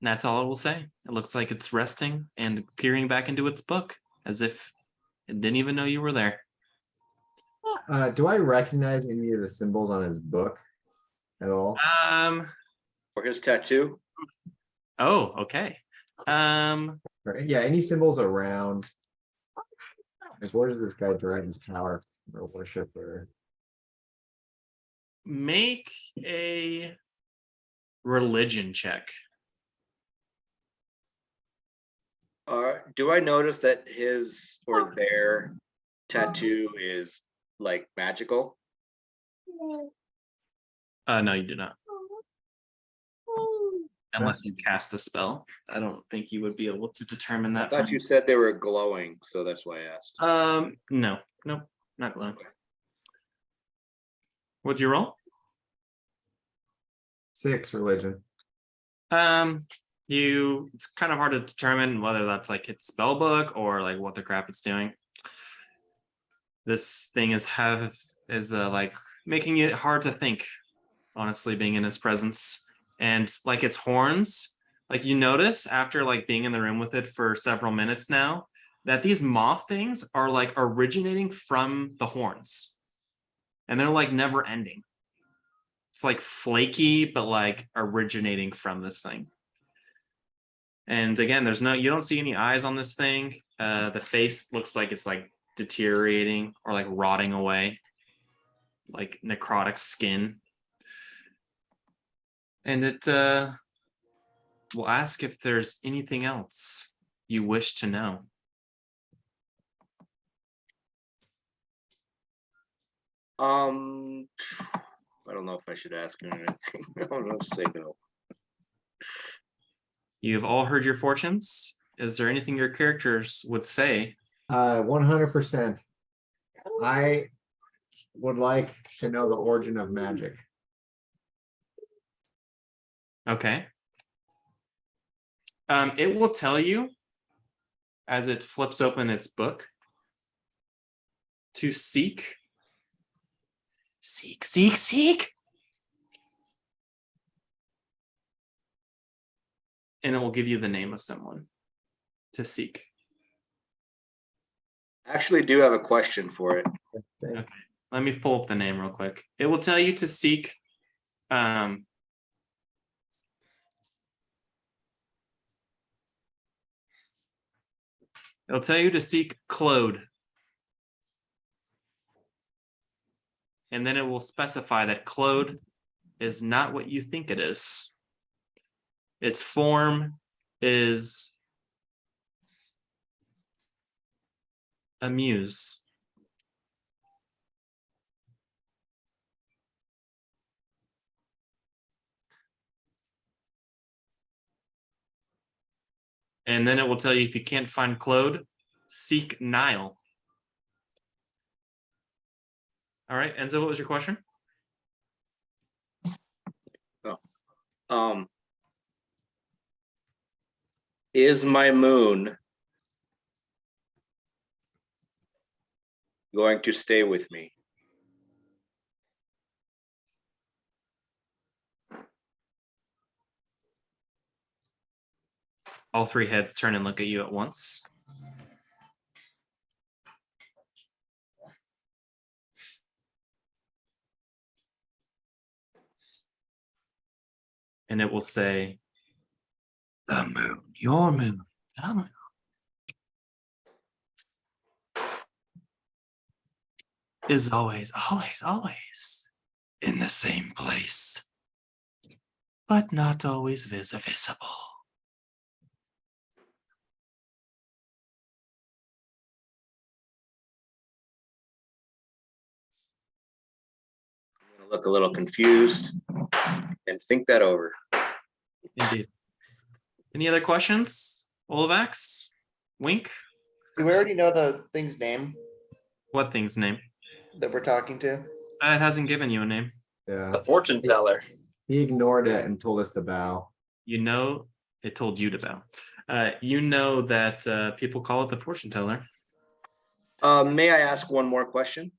And that's all it will say. It looks like it's resting and peering back into its book as if it didn't even know you were there. Do I recognize any of the symbols on his book at all? Or his tattoo? Oh, okay. Or, yeah, any symbols around? Like, where does this guy derive his power or worship or? Make a religion check. Do I notice that his or their tattoo is like magical? No, you do not. Unless you cast a spell. I don't think you would be able to determine I that. thought you said they were glowing, so that's why I asked. No, not glowing. What'd you roll? 6 religion. It's kind of hard to determine whether that's like its spell book or like what the crap it's doing. This thing is like making it hard to think, honestly, being in its presence. And like its horns, like you notice after like being in the room with it for several minutes now, that these moth things are like originating from the horns. And they're like never ending. It's like flaky, but like originating from this thing. And again, you don't see any eyes on this thing. The face looks like it's like deteriorating or like rotting away, like necrotic skin. And it will ask if there's anything else you wish to know. I don't know if I should ask him anything. I don't know, say no. You've all heard your fortunes. Is there anything your characters would say? 100%. I would like to know the origin of magic. Okay. It will tell you as it flips open its book to seek. And it will give you the name of someone to seek. I actually do have a question for it. Okay. Let me pull up the name real quick. It will tell you to seek it'll tell you to seek Claude. And then it will specify that Claude is not what you think it is. Its form is a muse. And then it will tell you if you can't find Claude, seek Nile. All right, Enzo, what was your question? Is my moon going to stay with me? All three heads turn and look at you at once. And it will say, the moon, your moon, the moon. Is always in the same place, but not always visible. I'm gonna look a little confused and think that over. Indeed. Any other questions? Olivax? Wink? Do we already know the thing's name What thing's name? that we're talking to? It hasn't given you a name. Yeah, The fortune teller. he ignored it and told us to bow. You know, it told you to bow. You know that people call it the fortune teller. May I ask one more question?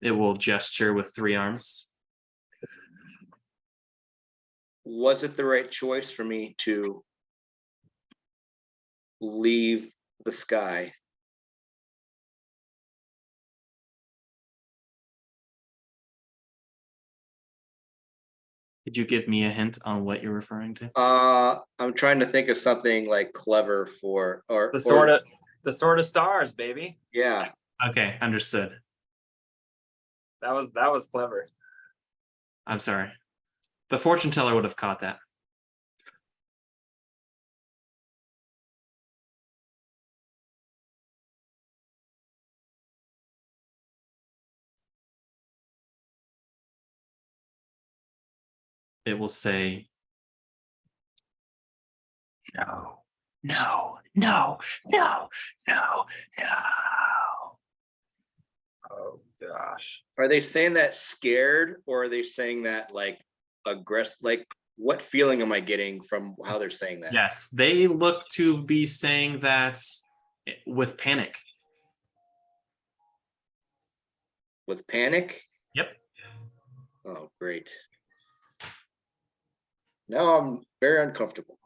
It will gesture with 3 arms. Was it the right choice for me to leave the sky? Could you give me a hint on what you're referring to? I'm trying to think of something like clever for, or The sword of stars, baby. yeah. Okay, understood. That was clever. I'm sorry. The fortune teller would have caught that. It will say, no, no, no, no, no, no. Oh gosh. Are they saying that scared, or are they saying that like aggressive? Like, what feeling am I getting from how they're saying that? Yes, they look to be saying that with panic. With panic? Yep. Oh, great. Now I'm very uncomfortable.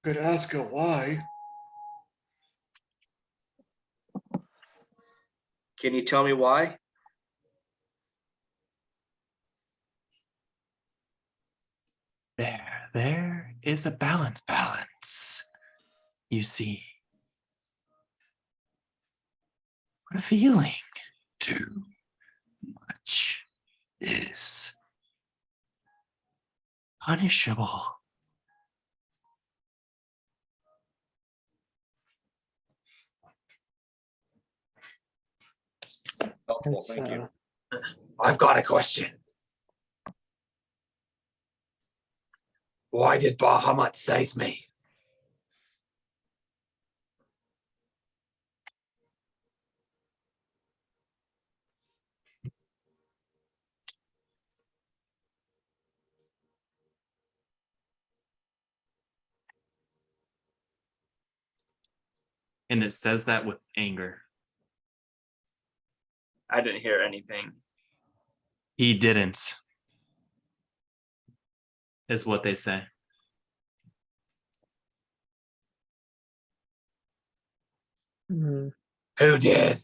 Could ask her why. Can you tell me why? There is a balance. You see, revealing too much is punishable. Helpful, Yes, thank you. I've got a question. Why did Bahamut save me? And it says that with anger. I didn't hear anything. He didn't, is what they say. Hmm. Who did?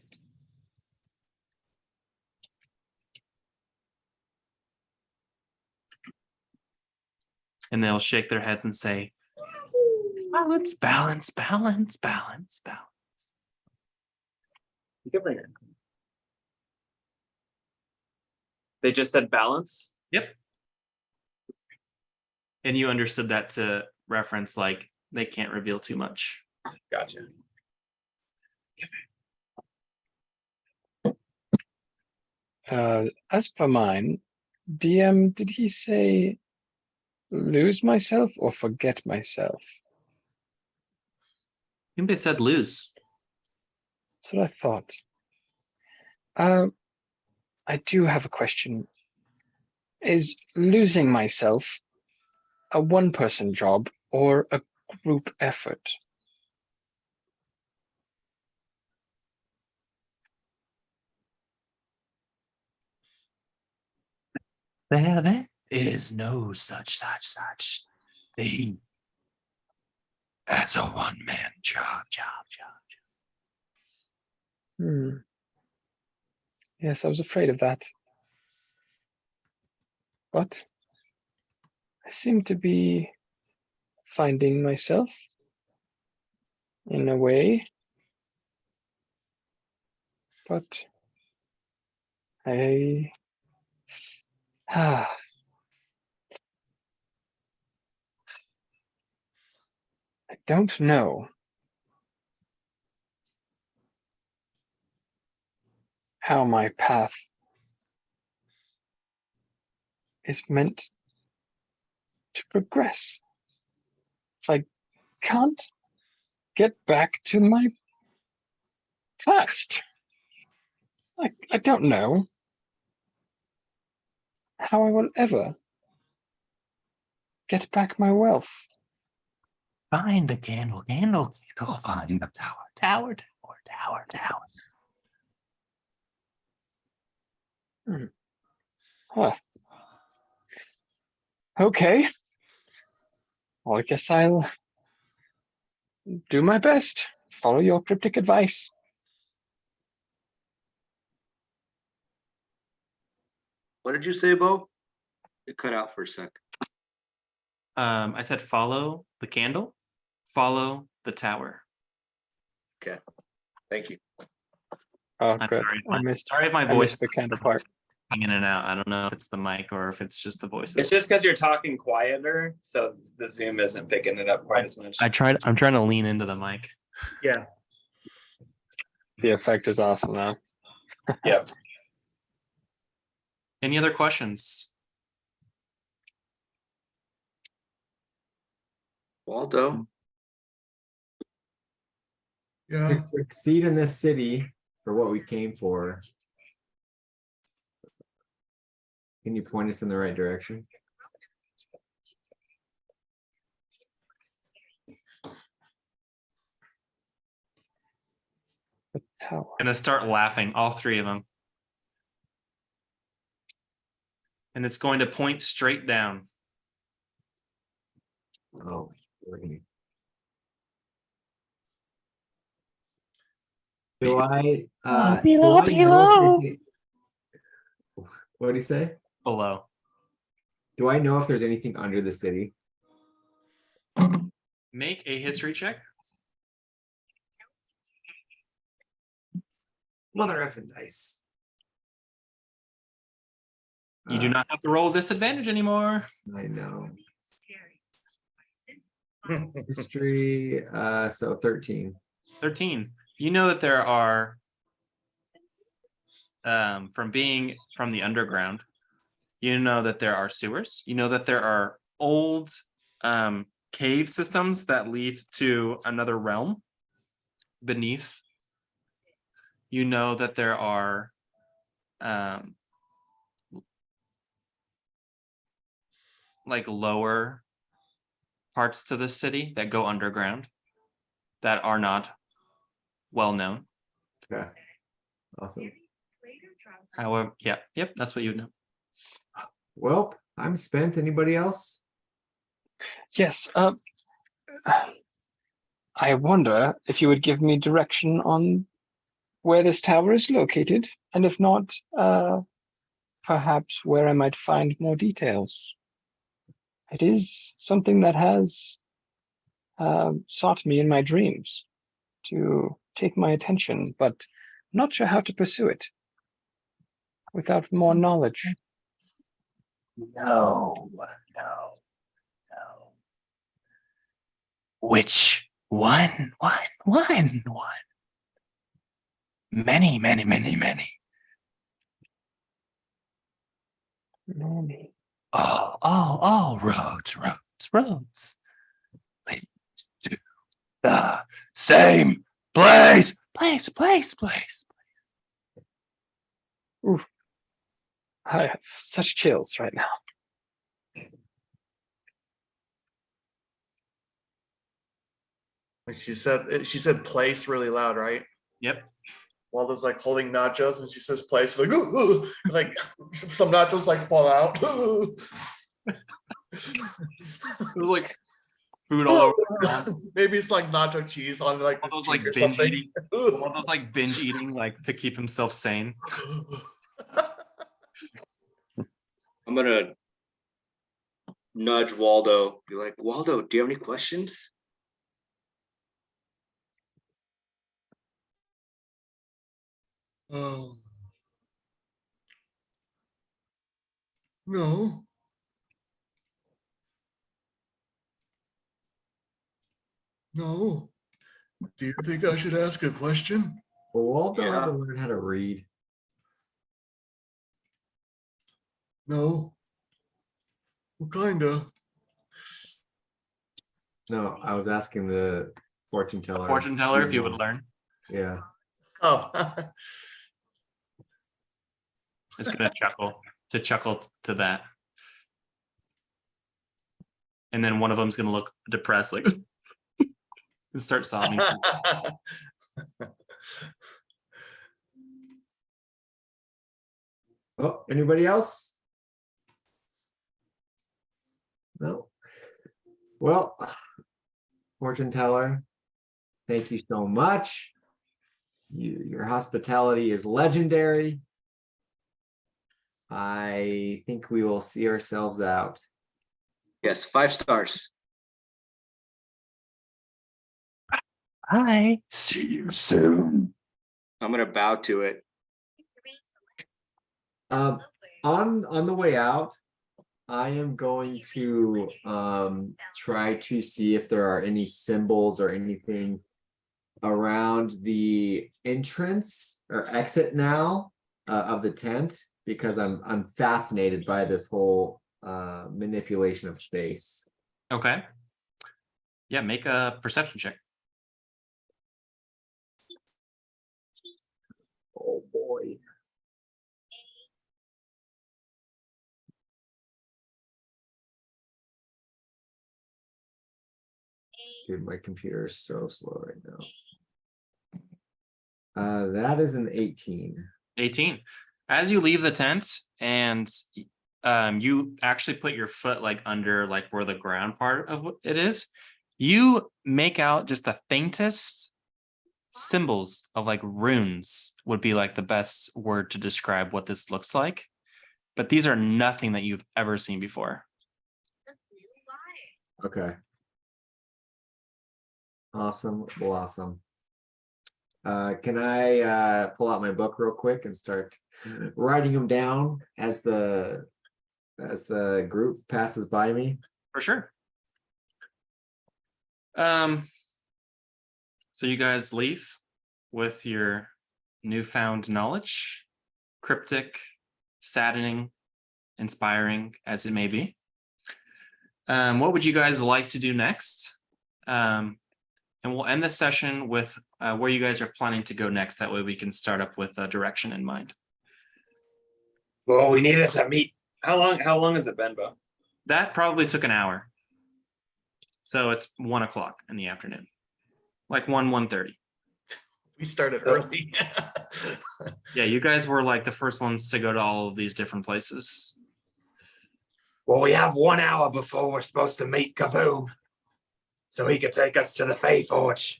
And they'll shake their heads and say, balance, balance, balance, balance, balance. You can bring it. They just said balance. Yep. And you understood that to reference like they can't reveal too much. Gotcha. As for mine, DM, did he say lose myself or forget myself? I think they said lose. That's what I thought. I do have a question. Is losing myself a one-person job or a group effort? There is no such thing as a one-man job. Hmm. Yes, I was afraid of that. But I seem to be finding myself in a way. But I I don't know how my path is meant to progress. If I can't get back to my past, I don't know how I will ever get back my wealth. Find the candle, candle, candle. Find the tower. Huh. Okay. Well, I guess I'll do my best. Follow your cryptic advice. What did you say, Bo? It cut out for a sec. I said follow the candle, follow the tower. Okay. Thank you. Oh, I'm good. sorry if my I voice missed the candle part. in and out. I don't know if it's the mic or if it's just the voices. It's just because you're talking quieter, so the Zoom isn't picking it up quite as much. I'm trying to lean into the mic. Yeah. The effect is awesome now. Yep. Any other questions? Waldo. Yeah. To succeed in this city for what we came for. Can you point us in the right direction? The tower. Gonna start laughing, all three of them. And it's going to point straight down. Oh, really? Do I, below, do I know if there's what do you say? Below. Do I know if there's anything under the city? Make a history check. Mother effing dice. You do not have to roll disadvantage anymore. I know. History, so 13. 13. You know that there are, from being from the underground, you know that there are sewers. You know that there are old cave systems that lead to another realm beneath. You know that there are like lower parts to the city that go underground that are not well known. Okay. Awesome. However, yep, that's what you would know. Well, I'm spent. Anybody else? Yes. I wonder if you would give me direction on where this tower is located, and if not, perhaps where I might find more details. It is something that has sought me in my dreams to take my attention, but I'm not sure how to pursue it without more knowledge. No. Which one? Many. Many. Oh, roads. Lead to the same place. Place. Oof. I have such chills right now. She said place really loud, right? Yep. Waldo's like holding nachos and she says place, like, ooh, ooh, like some nachos like fall out. It was like food all over the ground. Maybe it's like nacho cheese on like All this those like cheek or binge something. eating. All those like binge eating, like to keep himself sane. I'm gonna nudge Waldo. Be like, Waldo, do you have any questions? Oh. No. No. Do you think I should ask a question? Well, Waldo had Yeah. to learn how to read. No. Well, kinda. No, I was asking the fortune teller. Fortune teller, if you would learn. Yeah. Oh. It's gonna chuckle to that. And then one of them's gonna look depressed, like and start sobbing. Oh, anybody else? No. Well, fortune teller, thank you so much. Your hospitality is legendary. I think we will see ourselves out. Yes, 5 stars. Bye. See you soon. I'm gonna bow to it. On the way out, I am going to try to see if there are any symbols or anything around the entrance or exit now of the tent, because I'm fascinated by this whole manipulation of space. Okay. Yeah, make a perception check. Oh boy. Dude, my computer is so slow right now. That is an 18. 18. As you leave the tent and you actually put your foot like under like where the ground part of it is, you make out just the faintest symbols of like runes would be like the best word to describe what this looks like. But these are nothing that you've ever seen before. Okay. Awesome. Well, awesome. Can I pull out my book real quick and start writing them down as the group passes by me? For sure. So you guys leave with your newfound knowledge, cryptic, saddening, inspiring as it may be. What would you guys like to do next? And we'll end the session with where you guys are planning to go next. That way we can start up with a direction in mind. Well, we needed to meet. How long has it been, Bo? That probably took an hour. So it's 1 o'clock in the afternoon. Like 1:30. We started early. Yeah, you guys were like the first ones to go to all of these different places. Well, we have 1 hour before we're supposed to meet Kaboom, so he could take us to the Fae Forge.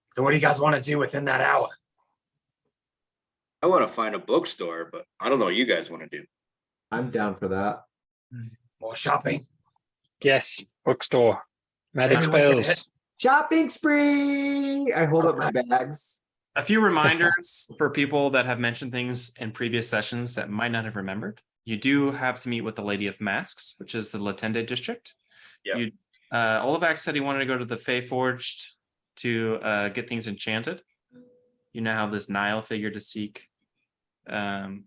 So what do you guys want to do within that hour? I want to find a bookstore, but I don't know what you guys want to do. I'm down for that. More shopping? Yes, bookstore. Magic Maybe we could spells. Shopping spree! I hold up my bags. A few reminders for people that have mentioned things in previous sessions that might not have remembered. You do have to meet with the Lady of Masks, which is the Latende district. Yep. You, Olivac said he wanted to go to the Fae Forged to get things enchanted. You now have this Nile figure to seek. The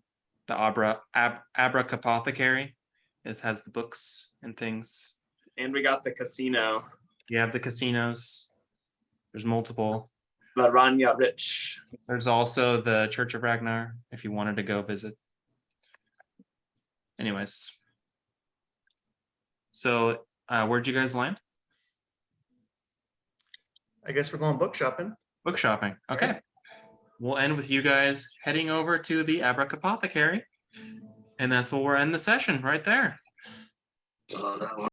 Abracapothecary. It has the books and things. And we got the casino, You have the casinos. There's multiple. La Rania Rich. There's also the Church of Ragnar if you wanted to go visit. Anyways. So where'd you guys land? I guess we're going book shopping. Book shopping. Okay. We'll end with you guys heading over to the Abracapothecary. And that's where we'll end the session right there.